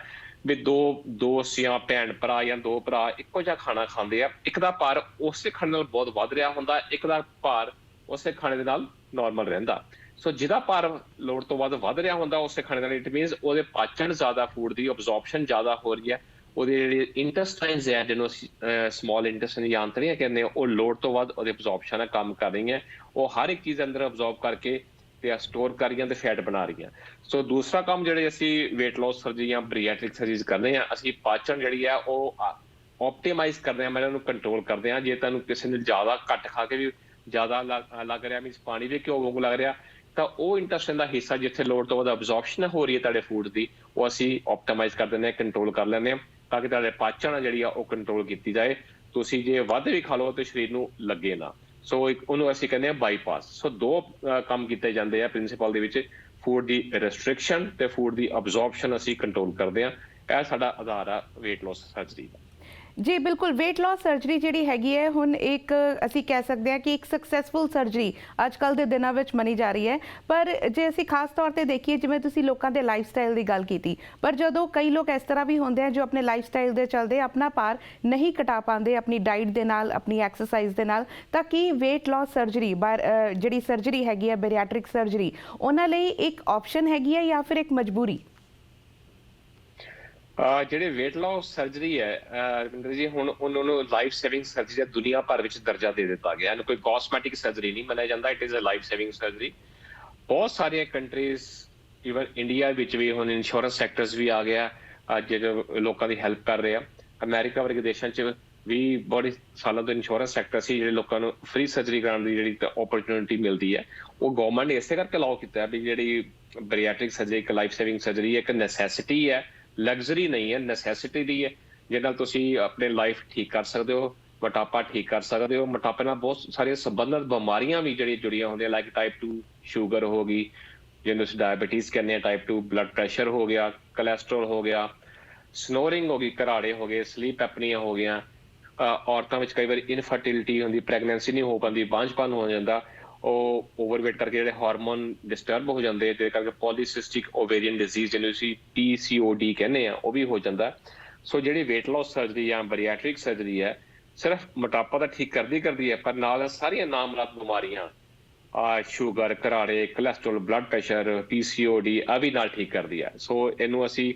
ਵੀ ਦੋ ਦੋਸਤ ਜਾਂ ਭੈਣ ਭਰਾ ਜਾਂ ਦੋ ਭਰਾ ਇੱਕੋ ਜਿਹਾ ਖਾਣਾ ਖਾਂਦੇ ਆ, ਇੱਕ ਦਾ ਭਾਰ ਉਸੇ ਖਾਣੇ ਨਾਲ ਬਹੁਤ ਵੱਧ ਰਿਹਾ ਹੁੰਦਾ, ਇੱਕ ਦਾ ਭਾਰ ਉਸੇ ਖਾਣੇ ਦੇ ਨਾਲ ਨਾਰਮਲ ਰਹਿੰਦਾ। ਸੋ ਜਿਹਦਾ ਭਾਰ ਲੋੜ ਤੋਂ ਵੱਧ ਰਿਹਾ ਹੁੰਦਾ ਉਸੇ ਖਾਣੇ ਨਾਲ, ਇਟ ਮੀਨਸ ਉਹਦੇ ਪਾਚਨ ਜ਼ਿਆਦਾ, ਫੂਡ ਦੀ ਅਬਜ਼ੌਰਪਸ਼ਨ ਜ਼ਿਆਦਾ ਹੋ ਰਹੀ ਹੈ, ਉਹਦੇ ਜਿਹੜੇ ਇੰਟੈਸਟਾਈਨਸ ਹੈ ਜਿਹਨੂੰ ਅਸੀਂ ਸਮਾਲ ਇੰਟੈਸਟਾਈਨ ਜਾਂ ਆਂਤੜੀਆਂ ਕਹਿੰਦੇ ਆ, ਉਹ ਲੋੜ ਤੋਂ ਵੱਧ ਉਹਦੇ ਅਬਜ਼ੌਰਪਸ਼ਨ ਕੰਮ ਕਰ ਰਹੀਆਂ, ਉਹ ਹਰ ਇੱਕ ਚੀਜ਼ ਅੰਦਰ ਅਬਜ਼ੌਰਬ ਕਰਕੇ ਤੇ ਸਟੋਰ ਕਰ ਰਹੀਆਂ ਤੇ ਫੈਟ ਬਣਾ ਰਹੀਆਂ। ਸੋ ਦੂਸਰਾ ਕੰਮ ਜਿਹੜੇ ਅਸੀਂ weight loss ਸਰਜਰੀ ਜਾਂ ਬਰੀਐਟ੍ਰਿਕ ਸਰਜਰੀਜ਼ ਕਰਦੇ ਆ, ਅਸੀਂ ਪਾਚਨ ਜਿਹੜੀ ਆ ਉਹ ਆਪਟੀਮਾਈਜ਼ ਕਰਦੇ ਆ, ਮੈਂ ਇਹਨਾਂ ਨੂੰ ਕੰਟਰੋਲ ਕਰਦੇ ਆ। ਜੇ ਤੁਹਾਨੂੰ ਕਿਸੇ ਨੇ ਜ਼ਿਆਦਾ ਘੱਟ ਖਾ ਕੇ ਵੀ ਜ਼ਿਆਦਾ ਲੱਗ ਰਿਹਾ, ਮੀਨਸ ਪਾਣੀ ਦੇ ਘਿਓ ਵਾਂਗੂ ਲੱਗ ਰਿਹਾ, ਤਾਂ ਉਹ ਇੰਟੈਸਟਾਈਨ ਦਾ ਹਿੱਸਾ ਜਿੱਥੇ ਲੋੜ ਤੋਂ ਵੱਧ ਅਬਜ਼ੌਰਪਸ਼ਨ ਹੋ ਰਹੀ ਹੈ ਤੁਹਾਡੇ ਫੂਡ ਦੀ, ਉਹ ਅਸੀਂ ਆਪਟੀਮਾਈਜ਼ ਕਰ ਦਿੰਦੇ ਆ, ਕੰਟਰੋਲ ਕਰ ਲੈਂਦੇ ਆ, ਤਾਂ ਕਿ ਤੁਹਾਡੇ ਪਾਚਨ ਜਿਹੜੀ ਆ ਉਹ ਕੰਟਰੋਲ ਕੀਤੀ ਜਾਏ। ਤੁਸੀਂ ਜੇ ਵੱਧ ਵੀ ਖਾ ਲਓ ਤੇ ਸਰੀਰ ਨੂੰ ਲੱਗੇ ਨਾ। ਸੋ ਉਹਨੂੰ ਅਸੀਂ ਕਹਿੰਦੇ ਆ ਬਾਈਪਾਸ। ਸੋ ਦੋ ਕੰਮ ਕੀਤੇ ਜਾਂਦੇ ਆ ਪ੍ਰਿੰਸੀਪਲ ਦੇ ਵਿੱਚ, ਫੂਡ ਦੀ ਰੈਸਟ੍ਰਿਕਸ਼ਨ ਤੇ ਫੂਡ ਦੀ ਅਬਜ਼ੌਰਪਸ਼ਨ ਅਸੀਂ ਕੰਟਰੋਲ ਕਰਦੇ ਆ। ਇਹ ਸਾਡਾ ਆਧਾਰ ਆ weight loss ਸਰਜਰੀ ਦਾ। ਜੀ ਬਿਲਕੁਲ, weight loss ਸਰਜਰੀ ਜਿਹੜੀ ਹੈਗੀ ਹੈ ਹੁਣ ਇੱਕ ਅਸੀਂ ਕਹਿ ਸਕਦੇ ਹਾਂ ਕਿ ਇੱਕ ਸਕਸੈਸਫੁਲ ਸਰਜਰੀ ਅੱਜ ਕੱਲ੍ਹ ਦੇ ਦਿਨਾਂ ਵਿੱਚ ਮੰਨੀ ਜਾ ਰਹੀ ਹੈ। ਪਰ ਜੇ ਅਸੀਂ ਖਾਸ ਤੌਰ ਤੇ ਦੇਖੀਏ, ਜਿਵੇਂ ਤੁਸੀਂ ਲੋਕਾਂ ਦੇ ਲਾਈਫ ਸਟਾਈਲ ਦੀ ਗੱਲ ਕੀਤੀ, ਪਰ ਜਦੋਂ ਕਈ ਲੋਕ ਇਸ ਤਰ੍ਹਾਂ ਵੀ ਹੁੰਦੇ ਆ ਜੋ ਆਪਣੇ ਲਾਈਫ ਸਟਾਈਲ ਦੇ ਚਲਦੇ ਆਪਣਾ ਭਾਰ ਨਹੀਂ ਘਟਾ ਪਾਉਂਦੇ ਆਪਣੀ ਡਾਈਟ ਦੇ ਨਾਲ, ਆਪਣੀ ਐਕਸਰਸਾਈਜ਼ ਦੇ ਨਾਲ, ਤਾਂ ਕੀ weight loss ਸਰਜਰੀ ਜਿਹੜੀ ਸਰਜਰੀ ਹੈਗੀ ਹੈ ਬੈਰੀਐਟ੍ਰਿਕ ਸਰਜਰੀ, ਉਹਨਾਂ ਲਈ ਇੱਕ ਆਪਸ਼ਨ ਹੈਗੀ ਹੈ ਜਾਂ ਫਿਰ ਇੱਕ ਮਜਬੂਰੀ? ਜਿਹੜੇ weight loss ਸਰਜਰੀ ਹੈ ਰਵਿੰਦਰ ਜੀ, ਹੁਣ ਉਹਨਾਂ ਨੂੰ ਲਾਈਫ ਸੇਵਿੰਗ ਸਰਜਰੀ ਦਾ ਦੁਨੀਆ ਭਰ ਵਿੱਚ ਦਰਜਾ ਦੇ ਦਿੱਤਾ ਗਿਆ। ਇਹਨੂੰ ਕੋਈ ਕਾਸਮੈਟਿਕ ਸਰਜਰੀ ਨਹੀਂ ਮੰਨਿਆ ਜਾਂਦਾ, it is a life saving surgery. ਬਹੁਤ ਸਾਰੀਆਂ ਕੰਟਰੀਜ਼, ਈਵਨ ਇੰਡੀਆ ਵਿੱਚ ਵੀ ਹੁਣ ਇੰਸ਼ੋਰੈਂਸ ਸੈਕਟਰਸ ਵੀ ਆ ਗਿਆ ਜਿਹੜੇ ਲੋਕਾਂ ਦੀ ਹੈਲਪ ਕਰ ਰਹੇ ਆ। ਅਮਰੀਕਾ ਵਰਗੇ ਦੇਸ਼ਾਂ 'ਚ ਵੀ ਬੜੇ ਸਾਲਾਂ ਤੋਂ ਇੰਸ਼ੋਰੈਂਸ ਸੈਕਟਰ ਸੀ ਜਿਹੜੇ ਲੋਕਾਂ ਨੂੰ ਫ੍ਰੀ ਸਰਜਰੀ ਕਰਾਉਣ ਦੀ ਜਿਹੜੀ ਓਪਰਚੁਨਿਟੀ ਮਿਲਦੀ ਹੈ, ਉਹ ਗਵਰਨਮੈਂਟ ਨੇ ਇਸੇ ਕਰਕੇ ਅਲਾਉ ਕੀਤਾ ਵੀ ਜਿਹੜੀ ਬਰੀਐਟ੍ਰਿਕ ਸਰਜਰੀ ਇੱਕ ਲਾਈਫ ਸੇਵਿੰਗ ਸਰਜਰੀ ਹੈ, ਇੱਕ ਨੈਸੈਸਿਟੀ ਹੈ, ਲਗਜ਼ਰੀ ਨਹੀਂ ਹੈ, ਨੈਸੈਸਿਟੀ ਦੀ ਹੈ, ਜਿਹਦੇ ਨਾਲ ਤੁਸੀਂ ਆਪਣੇ ਲਾਈਫ ਠੀਕ ਕਰ ਸਕਦੇ ਹੋ, ਮੋਟਾਪਾ ਠੀਕ ਕਰ ਸਕਦੇ ਹੋ। ਮੋਟਾਪੇ ਨਾਲ ਬਹੁਤ ਸਾਰੀਆਂ ਸੰਬੰਧਿਤ ਬਿਮਾਰੀਆਂ ਵੀ ਜਿਹੜੀਆਂ ਜੁੜੀਆਂ ਹੁੰਦੀਆਂ, ਲਾਈਕ ਟਾਈਪ 2 ਸ਼ੂਗਰ ਹੋ ਗਈ, ਜਿਹਨੂੰ ਅਸੀਂ ਡਾਇਬੀਟੀਜ਼ ਕਹਿੰਦੇ ਆ, ਟਾਈਪ 2 ਬਲੱਡ ਪ੍ਰੈਸ਼ਰ ਹੋ ਗਿਆ, ਕੋਲੈਸਟਰੋਲ ਹੋ ਗਿਆ, ਸਨੋਰਿੰਗ ਹੋ ਗਈ, ਘਰਾੜੇ ਹੋ ਗਏ, ਸਲੀਪ ਐਪਨੀਆ ਹੋ ਗਿਆ। ਔਰਤਾਂ ਵਿੱਚ ਕਈ ਵਾਰੀ ਇਨਫਰਟੀਲਿਟੀ ਹੁੰਦੀ, ਪ੍ਰੈਗਨੈਂਸੀ ਨਹੀਂ ਹੋ ਪਾਉਂਦੀ, ਬਾਂਝਪਨ ਹੋ ਜਾਂਦਾ, ਉਹ ਓਵਰਵੇਟ ਕਰਕੇ ਜਿਹੜੇ ਹਾਰਮੋਨ ਡਿਸਟਰਬ ਹੋ ਜਾਂਦੇ, ਜਿਹਦੇ ਕਰਕੇ ਪੋਲੀਸਿਸਟਿਕ ਓਵੇਰੀਅਨ ਡਿਜ਼ੀਜ਼ ਜਿਹਨੂੰ ਅਸੀਂ PCOD ਕਹਿੰਦੇ ਆ, ਉਹ ਵੀ ਹੋ ਜਾਂਦਾ। ਸੋ ਜਿਹੜੀ weight loss ਸਰਜਰੀ ਜਾਂ ਬਰੀਐਟ੍ਰਿਕ ਸਰਜਰੀ ਹੈ, ਸਿਰਫ ਮੋਟਾਪਾ ਤਾਂ ਠੀਕ ਕਰਦੀ ਹੈ, ਪਰ ਨਾਲ ਸਾਰੀਆਂ ਨਾਮਮਾਤਰ ਬਿਮਾਰੀਆਂ, ਸ਼ੂਗਰ, ਘਰਾੜੇ, ਕੋਲੈਸਟਰੋਲ, ਬਲੱਡ ਪ੍ਰੈਸ਼ਰ, PCOD ਆ ਵੀ ਨਾਲ ਠੀਕ ਕਰਦੀ ਹੈ। ਸੋ ਇਹਨੂੰ ਅਸੀਂ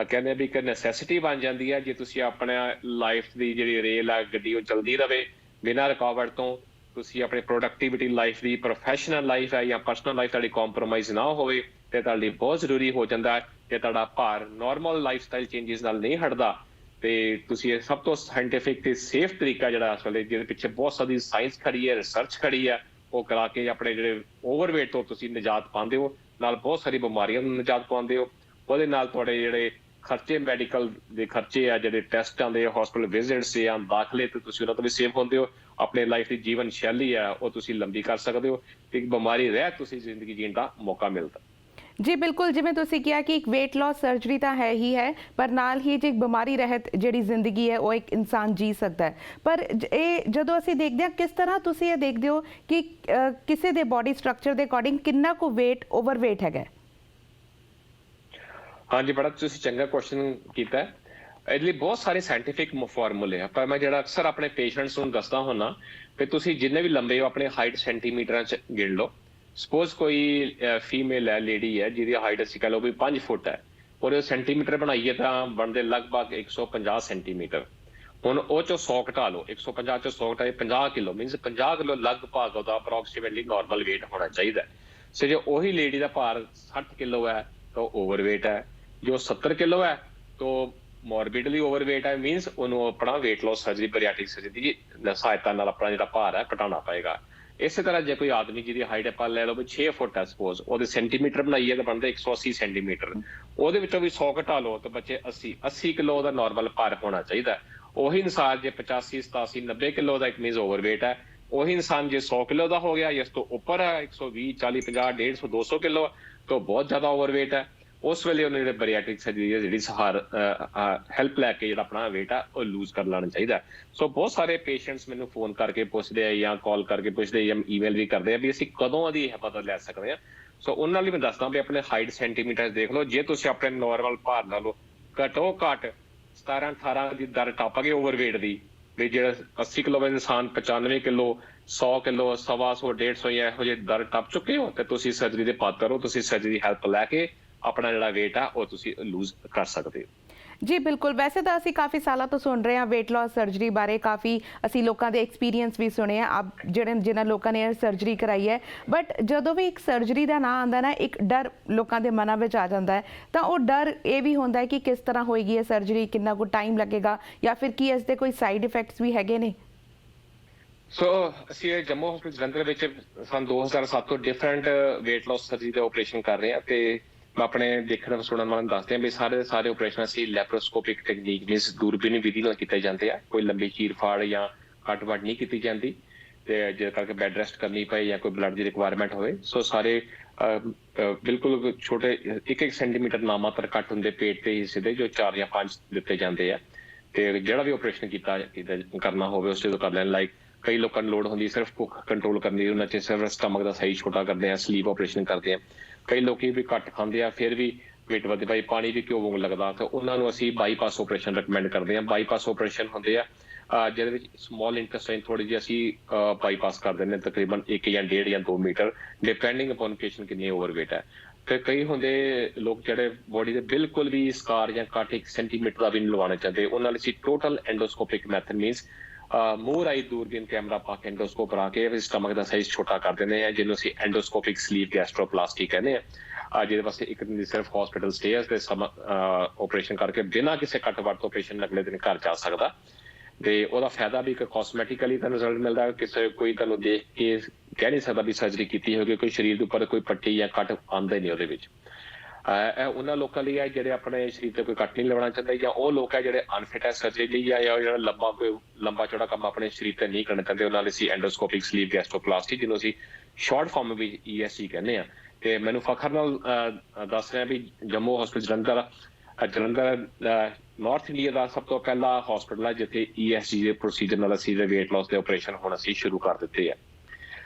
ਕਹਿੰਦੇ ਆ ਵੀ ਇੱਕ ਨੈਸੈਸਿਟੀ ਬਣ ਜਾਂਦੀ ਹੈ। ਜੇ ਤੁਸੀਂ ਆਪਣਾ ਲਾਈਫ ਦੀ ਜਿਹੜੀ ਰੇਲ ਆ ਗੱਡੀ ਉਹ ਚੱਲਦੀ ਰਹੇ ਬਿਨਾਂ ਰੁਕਾਵਟ ਤੋਂ, ਤੁਸੀਂ ਆਪਣੀ ਪ੍ਰੋਡਕਟੀਵਿਟੀ ਲਾਈਫ ਦੀ, ਪ੍ਰੋਫੈਸ਼ਨਲ ਲਾਈਫ ਹੈ ਜਾਂ ਪਰਸਨਲ ਲਾਈਫ ਤੁਹਾਡੀ ਕੰਪਰੋਮਾਈਜ਼ ਨਾ ਹੋਵੇ, ਤੇ ਤੁਹਾਡੇ ਲਈ ਬਹੁਤ ਜ਼ਰੂਰੀ ਹੋ ਜਾਂਦਾ ਹੈ ਕਿ ਤੁਹਾਡਾ ਭਾਰ ਨਾਰਮਲ ਲਾਈਫ ਸਟਾਈਲ ਚੇਂਜਸ ਨਾਲ ਨਹੀਂ ਹਟਦਾ। ਤੇ ਤੁਸੀਂ ਇਹ ਸਭ ਤੋਂ ਸਾਇੰਟੀਫਿਕ ਤੇ ਸੇਫ ਤਰੀਕਾ ਜਿਹੜਾ ਇਸ ਵੇਲੇ ਜਿਹਦੇ ਪਿੱਛੇ ਬਹੁਤ ਸਾਰੀ ਸਾਇੰਸ ਖੜੀ ਹੈ, ਰਿਸਰਚ ਖੜੀ ਹੈ, ਉਹ ਕਰਾ ਕੇ ਆਪਣੇ ਜਿਹੜੇ ਓਵਰਵੇਟ ਤੋਂ ਤੁਸੀਂ ਨਿਜਾਤ ਪਾਉਂਦੇ ਹੋ, ਨਾਲ ਬਹੁਤ ਸਾਰੀ ਬਿਮਾਰੀਆਂ ਨੂੰ ਨਿਜਾਤ ਪਾਉਂਦੇ ਹੋ। ਉਹਦੇ ਨਾਲ ਤੁਹਾਡੇ ਜਿਹੜੇ ਖਰਚੇ, ਮੈਡੀਕਲ ਦੇ ਖਰਚੇ ਆ, ਜਿਹੜੇ ਟੈਸਟਾਂ ਦੇ, ਹਸਪੀਟਲ ਵਿਜ਼ਿਟਸ ਜਾਂ ਦਾਖਲੇ, ਤੇ ਤੁਸੀਂ ਉਹਨਾਂ ਤੋਂ ਵੀ ਸੇਫ ਹੁੰਦੇ ਹੋ। ਆਪਣੇ ਲਾਈਫ ਦੀ ਜੀਵਨ ਸ਼ੈਲੀ ਆ ਉਹ ਤੁਸੀਂ ਲੰਬੀ ਕਰ ਸਕਦੇ ਹੋ, ਇੱਕ ਬਿਮਾਰੀ ਰਹਿਤ ਤੁਸੀਂ ਜ਼ਿੰਦਗੀ ਜੀਣ ਦਾ ਮੌਕਾ ਮਿਲਦਾ। ਜੀ ਬਿਲਕੁਲ, ਜਿਵੇਂ ਤੁਸੀਂ ਕਿਹਾ ਕਿ ਇੱਕ weight loss ਸਰਜਰੀ ਤਾਂ ਹੈ ਹੀ ਹੈ, ਪਰ ਨਾਲ ਹੀ ਇੱਕ ਬਿਮਾਰੀ ਰਹਿਤ ਜਿਹੜੀ ਜ਼ਿੰਦਗੀ ਹੈ ਉਹ ਇੱਕ ਇਨਸਾਨ ਜੀ ਸਕਦਾ ਹੈ। ਪਰ ਇਹ ਜਦੋਂ ਅਸੀਂ ਦੇਖਦੇ ਹਾਂ, ਕਿਸ ਤਰ੍ਹਾਂ ਤੁਸੀਂ ਇਹ ਦੇਖਦੇ ਹੋ ਕਿ ਕਿਸੇ ਦੇ ਬੋਡੀ ਸਟਰਕਚਰ ਦੇ ਅਕੋਰਡਿੰਗ ਕਿੰਨਾ ਕੁ weight ਓਵਰਵੇਟ ਹੈਗਾ? ਹਾਂਜੀ, ਬੜਾ ਤੁਸੀਂ ਚੰਗਾ ਕੁਐਸਚਨ ਕੀਤਾ। ਇਹਦੇ ਲਈ ਬਹੁਤ ਸਾਰੇ ਸਾਇੰਟੀਫਿਕ ਫਾਰਮੂਲੇ ਆ, ਪਰ ਮੈਂ ਜਿਹੜਾ ਅਕਸਰ ਆਪਣੇ ਪੇਸ਼ੈਂਟਸ ਨੂੰ ਦੱਸਦਾ ਹੁੰਦਾ ਕਿ ਤੁਸੀਂ ਜਿੰਨੇ ਵੀ ਲੰਬੇ ਹੋ ਆਪਣੇ ਹਾਈਟ ਸੈਂਟੀਮੀਟਰਾਂ 'ਚ ਗਿਣ ਲਓ। ਸਪੋਜ਼ ਕੋਈ ਫੀਮੇਲ ਹੈ, ਲੇਡੀ ਹੈ, ਜਿਹਦੀ ਹਾਈਟ ਅਸੀਂ ਕਹ ਲਓ ਵੀ 5 ਫੁੱਟ ਹੈ, ਔਰ ਸੈਂਟੀਮੀਟਰ ਬਣਾਈਏ ਤਾਂ ਬਣਦੇ ਲਗਭਗ 150 ਸੈਂਟੀਮੀਟਰ। ਹੁਣ ਉਹ 'ਚੋਂ 100 ਘਟਾ ਲਓ, 150 'ਚੋਂ 100 ਘਟਾਏ 50 ਕਿਲੋ, ਮੀਨਸ 50 ਕਿਲੋ ਲਗਭਗ ਉਹਦਾ ਅਪਰੋਕਸੀਮੇਟਲੀ ਨਾਰਮਲ weight ਹੋਣਾ ਚਾਹੀਦਾ। ਸੋ ਜੇ ਉਹੀ ਲੇਡੀ ਦਾ ਭਾਰ 60 ਕਿਲੋ ਹੈ ਤਾਂ ਓਵਰਵੇਟ ਹੈ, ਜੋ 70 ਕਿਲੋ ਹੈ ਤਾਂ ਮੋਰਬਿਡਲੀ ਓਵਰਵੇਟ ਹੈ, ਮੀਨਸ ਉਹਨੂੰ ਆਪਣਾ weight loss ਸਰਜਰੀ, ਬਰੀਐਟ੍ਰਿਕ ਸਰਜਰੀ ਦੀ ਸਹਾਇਤਾ ਨਾਲ ਆਪਣਾ ਜਿਹੜਾ ਭਾਰ ਹੈ ਘਟਾਉਣਾ ਪਏਗਾ। ਇਸੇ ਤਰ੍ਹਾਂ ਜੇ ਕੋਈ ਆਦਮੀ ਜਿਹਦੀ ਹਾਈਟ ਆਪਾਂ ਲੈ ਲਓ ਵੀ 6 ਫੁੱਟ ਹੈ, ਸਪੋਜ਼ ਉਹਦੇ ਸੈਂਟੀਮੀਟਰ ਬਣਾਈਏ ਤਾਂ ਬਣਦੇ 180 ਸੈਂਟੀਮੀਟਰ, ਉਹਦੇ ਵਿੱਚੋਂ ਵੀ 100 ਘਟਾ ਲਓ ਤਾਂ ਬੱਚੇ 80 ਕਿਲੋ ਉਹਦਾ ਨਾਰਮਲ ਭਾਰ ਹੋਣਾ ਚਾਹੀਦਾ। ਉਹੀ ਇਨਸਾਨ ਜੇ 85, 87, 90 kilo the, it means overweight ਹੈ। ਉਹੀ ਇਨਸਾਨ ਜੇ 100 ਕਿਲੋ ਦਾ ਹੋ ਗਿਆ ਜਾਂ ਇਸ ਤੋਂ ਉੱਪਰ ਹੈ, 120, 40, 50, 150, 200 ਕਿਲੋ ਤਾਂ ਬਹੁਤ ਜ਼ਿਆਦਾ ਓਵਰਵੇਟ ਹੈ। ਉਸ ਵੇਲੇ ਉਹਨੂੰ ਜਿਹੜੇ ਬਰੀਐਟ੍ਰਿਕ ਸਰਜਰੀ ਹੈ ਜਿਹੜੀ ਹੈਲਪ ਲੈ ਕੇ ਜਿਹੜਾ ਆਪਣਾ weight ਆ ਉਹ ਲੂਜ਼ ਕਰ ਲੈਣਾ ਚਾਹੀਦਾ। ਸੋ ਬਹੁਤ ਸਾਰੇ ਪੇਸ਼ੈਂਟਸ ਮੈਨੂੰ ਫੋਨ ਕਰਕੇ ਪੁੱਛਦੇ ਆ ਜਾਂ ਕਾਲ ਕਰਕੇ ਪੁੱਛਦੇ ਜਾਂ ਈਮੇਲ ਵੀ ਕਰਦੇ ਆ ਵੀ ਅਸੀਂ ਕਦੋਂ ਇਹਦੀ ਹਿਫਾਜ਼ਤ ਲੈ ਸਕਦੇ ਹਾਂ। ਸੋ ਉਹਨਾਂ ਲਈ ਮੈਂ ਦੱਸਦਾ ਵੀ ਆਪਣੇ ਹਾਈਟ ਸੈਂਟੀਮੀਟਰ ਦੇਖ ਲਓ। ਜੇ ਤੁਸੀਂ ਆਪਣੇ ਨਾਰਮਲ ਭਾਰ ਨਾਲੋਂ ਘੱਟੋ ਘੱਟ 17-18 ਦੀ ਦਰ ਟੱਪਗੇ ਓਵਰਵੇਟ ਦੀ, ਵੀ ਜਿਹੜਾ 80 ਕਿਲੋ ਦਾ ਇਨਸਾਨ 95 ਕਿਲੋ 100 ਕਿਲੋ 125 150 ਜਾਂ ਇਹੋ ਜਿਹੇ ਦਰ ਟੱਪ ਚੁੱਕੇ ਹੋ ਤੇ ਤੁਸੀਂ ਸਰਜਰੀ ਦੇ ਪਾਤਰ ਹੋ। ਤੁਸੀਂ ਸਰਜਰੀ ਦੀ ਹੈਲਪ ਲੈ ਕੇ ਆਪਣਾ ਜਿਹੜਾ weight ਆ ਉਹ ਤੁਸੀਂ ਲੂਜ਼ ਕਰ ਸਕਦੇ ਹੋ। ਜੀ ਬਿਲਕੁਲ। ਵੈਸੇ ਤਾਂ ਅਸੀਂ ਕਾਫੀ ਸਾਲਾਂ ਤੋਂ ਸੁਣ ਰਹੇ ਹਾਂ weight loss ਸਰਜਰੀ ਬਾਰੇ, ਕਾਫੀ ਅਸੀਂ ਲੋਕਾਂ ਦੇ ਐਕਸਪੀਰੀਅੰਸ ਵੀ ਸੁਣੇ ਆ ਜਿਨ੍ਹਾਂ ਲੋਕਾਂ ਨੇ ਸਰਜਰੀ ਕਰਾਈ ਹੈ। ਬਟ ਜਦੋਂ ਵੀ ਇੱਕ ਸਰਜਰੀ ਦਾ ਨਾਂ ਆਉਂਦਾ ਨਾ, ਇੱਕ ਡਰ ਲੋਕਾਂ ਦੇ ਮਨਾਂ ਵਿੱਚ ਆ ਜਾਂਦਾ ਹੈ। ਤਾਂ ਉਹ ਡਰ ਇਹ ਵੀ ਹੁੰਦਾ ਹੈ ਕਿ ਕਿਸ ਤਰ੍ਹਾਂ ਹੋਏਗੀ ਇਹ ਸਰਜਰੀ, ਕਿੰਨਾ ਕੁ ਟਾਈਮ ਲੱਗੇਗਾ, ਜਾਂ ਫਿਰ ਕੀ ਇਸ ਦੇ ਕੋਈ ਸਾਈਡ ਇਫੈਕਟਸ ਵੀ ਹੈਗੇ ਨੇ? ਸੋ ਅਸੀਂ ਜੰਮੂ ਹਸਪੀਟਲ ਜਲੰਧਰ ਵਿੱਚ ਸਨ 2007 ਤੋਂ ਡਿਫਰੈਂਟ weight loss ਸਰਜਰੀ ਦੇ ਆਪਰੇਸ਼ਨ ਕਰ ਰਹੇ ਹਾਂ ਤੇ ਮੈਂ ਆਪਣੇ ਦੇਖਣ ਸੁਣਨ ਵਾਲਿਆਂ ਨੂੰ ਦੱਸਦੇ ਹਾਂ ਵੀ ਸਾਰੇ ਆਪਰੇਸ਼ਨ ਅਸੀਂ ਲੈਪਰੋਸਕੋਪਿਕ ਟੈਕਨੀਕ ਮੀਨਸ ਦੂਰਬੀਨ ਵਿਧੀ ਨਾਲ ਕੀਤੇ ਜਾਂਦੇ ਆ। ਕੋਈ ਲੰਬੀ ਚੀਰ ਫਾੜ ਜਾਂ ਕੱਟ ਵੱਢ ਨਹੀਂ ਕੀਤੀ ਜਾਂਦੀ ਤੇ ਜਿਹਦੇ ਕਰਕੇ ਬੈੱਡ ਰੈਸਟ ਕਰਨੀ ਪਏ ਜਾਂ ਕੋਈ ਬਲੱਡ ਦੀ ਰਿਕੁਆਇਰਮੈਂਟ ਹੋਵੇ। ਸੋ ਸਾਰੇ ਬਿਲਕੁਲ ਛੋਟੇ 1-1 ਸੈਂਟੀਮੀਟਰ ਨਾਮਾਤਰ ਕੱਟ ਹੁੰਦੇ ਪੇਟ ਦੇ ਹਿੱਸੇ ਦੇ, ਜੋ 4 ਜਾਂ 5 ਦਿੱਤੇ ਜਾਂਦੇ ਆ ਤੇ ਜਿਹੜਾ ਵੀ ਆਪਰੇਸ਼ਨ ਕਰਨਾ ਹੋਵੇ ਉਸ ਤੋਂ ਕਰ ਲੈਣ। ਲਾਈਕ ਕਈ ਲੋਕਾਂ ਨੂੰ ਲੋੜ ਹੁੰਦੀ ਸਿਰਫ ਭੁੱਖ ਕੰਟਰੋਲ ਕਰਨ ਦੀ, ਉਹਨਾਂ 'ਚ ਸਿਰਫ ਸਟਮਕ ਦਾ ਸਾਈਜ਼ ਛੋਟਾ ਕਰਦੇ ਆ, ਸਲੀਪ ਆਪਰੇਸ਼ਨ ਕਰਦੇ ਆ। ਕਈ ਲੋਕੀ ਵੀ ਘੱਟ ਖਾਂਦੇ ਆ ਫਿਰ ਵੀ weight ਵੱਧਦੇ ਭਾਈ, ਪਾਣੀ ਵੀ ਕਿਉਂ ਲੱਗਦਾ, ਤੇ ਉਹਨਾਂ ਨੂੰ ਅਸੀਂ ਬਾਈਪਾਸ ਆਪਰੇਸ਼ਨ ਰეკਮੈਂਡ ਕਰਦੇ ਹਾਂ। ਬਾਈਪਾਸ ਆਪਰੇਸ਼ਨ ਹੁੰਦੇ ਆ ਜਿਹਦੇ ਵਿੱਚ ਸਮਾਲ ਇੰਟੈਸਟਾਈਨ ਥੋੜੀ ਜਿਹੀ ਅਸੀਂ ਬਾਈਪਾਸ ਕਰ ਦਿੰਦੇ ਹਾਂ, ਤਕਰੀਬਨ 1 ਜਾਂ 1.5 ਜਾਂ 2 ਮੀਟਰ ਡਿਪੈਂਡਿੰਗ ਅਪਨ ਪੇਸ਼ੈਂਟ ਕਿੰਨੀ ਓਵਰਵੇਟ ਹੈ। ਤੇ ਕਈ ਹੁੰਦੇ ਲੋਕ ਜਿਹੜੇ ਬੋਡੀ ਦੇ ਬਿਲਕੁਲ ਵੀ ਸਕਾਰ ਜਾਂ ਕੱਟ 1 ਸੈਂਟੀਮੀਟਰ ਦਾ ਵੀ ਨਹੀਂ ਲਵਾਉਣਾ ਚਾਹੁੰਦੇ, ਉਹਨਾਂ ਲਈ ਅਸੀਂ ਟੋਟਲ ਐਂਡੋਸਕੋਪਿਕ ਮੈਥਡ ਮੀਨਸ ਮੂੰਹ ਰਾਹੀਂ ਦੂਰਬੀਨ ਕੈਮਰਾ ਪਾ ਕੇ ਐਂਡੋਸਕੋਪ ਰਾ ਕੇ ਸਟਮਕ ਦਾ ਸਾਈਜ਼ ਛੋਟਾ ਕਰ ਦਿੰਦੇ ਆ, ਜਿਹਨੂੰ ਅਸੀਂ ਐਂਡੋਸਕੋਪਿਕ ਸਲੀਵ ਗੈਸਟ੍ਰੋਪਲਾਸਟੀ ਕਹਿੰਦੇ ਆ। ਜਿਹਦੇ ਵਾਸਤੇ ਇੱਕ ਦਿਨ ਦੀ ਸਿਰਫ ਹਸਪੀਟਲ ਸਟੇ ਹੈ ਤੇ ਆਪਰੇਸ਼ਨ ਕਰਕੇ ਬਿਨਾਂ ਕਿਸੇ ਕੱਟ ਵੱਟ ਤੋਂ ਪੇਸ਼ੈਂਟ ਅਗਲੇ ਦਿਨ ਘਰ ਜਾ ਸਕਦਾ। ਤੇ ਉਹਦਾ ਫਾਇਦਾ ਵੀ ਇੱਕ ਕਾਸਮੈਟਿਕਲੀ ਤਾਂ ਰਿਜ਼ਲਟ ਮਿਲਦਾ, ਕਿਸੇ ਕੋਈ ਤੁਹਾਨੂੰ ਦੇਖ ਕੇ ਕਹਿ ਨਹੀਂ ਸਕਦਾ ਵੀ ਸਰਜਰੀ ਕੀਤੀ ਹੋਗੀ, ਕੋਈ ਸਰੀਰ ਦੇ ਉੱਪਰ ਕੋਈ ਪੱਟੀ ਜਾਂ ਕੱਟ ਆਉਂਦਾ ਹੀ ਨਹੀਂ ਉਹਦੇ ਵਿੱਚ। ਇਹ ਉਹਨਾਂ ਲੋਕਾਂ ਲਈ ਹੈ ਜਿਹੜੇ ਆਪਣੇ ਸਰੀਰ ਤੇ ਕੋਈ ਕੱਟ ਨਹੀਂ ਲਵਾਉਣਾ ਚਾਹੁੰਦੇ, ਜਾਂ ਉਹ ਲੋਕ ਹੈ ਜਿਹੜੇ ਅਨਫਿਟ ਹੈ ਸਰਜਰੀ ਲਈ, ਜਾਂ ਜਿਹੜਾ ਲੰਬਾ ਚੌੜਾ ਕੰਮ ਆਪਣੇ ਸਰੀਰ ਤੇ ਨਹੀਂ ਕਰਨਾ ਚਾਹੁੰਦੇ, ਉਹਨਾਂ ਲਈ ਅਸੀਂ ਐਂਡੋਸਕੋਪਿਕ ਸਲੀਵ ਗੈਸਟ੍ਰੋਪਲਾਸਟੀ, ਜਿਹਨੂੰ ਅਸੀਂ ਸ਼ਾਰਟ ਫਾਰਮ ਵਿੱਚ ESG ਕਹਿੰਦੇ ਆ। ਤੇ ਮੈਨੂੰ ਫਖਰ ਨਾਲ ਦੱਸ ਰਿਹਾ ਵੀ Jammu hospital Jalandhar north India ਦਾ ਸਭ ਤੋਂ ਪਹਿਲਾ ਹਸਪੀਟਲ ਹੈ ਜਿੱਥੇ ESG ਦੇ ਪ੍ਰੋਸੀਜਰ ਨਾਲ ਅਸੀਂ weight loss ਦੇ ਆਪਰੇਸ਼ਨ ਹੁਣ ਅਸੀਂ ਸ਼ੁਰੂ ਕਰ ਦਿੱਤੇ ਆ।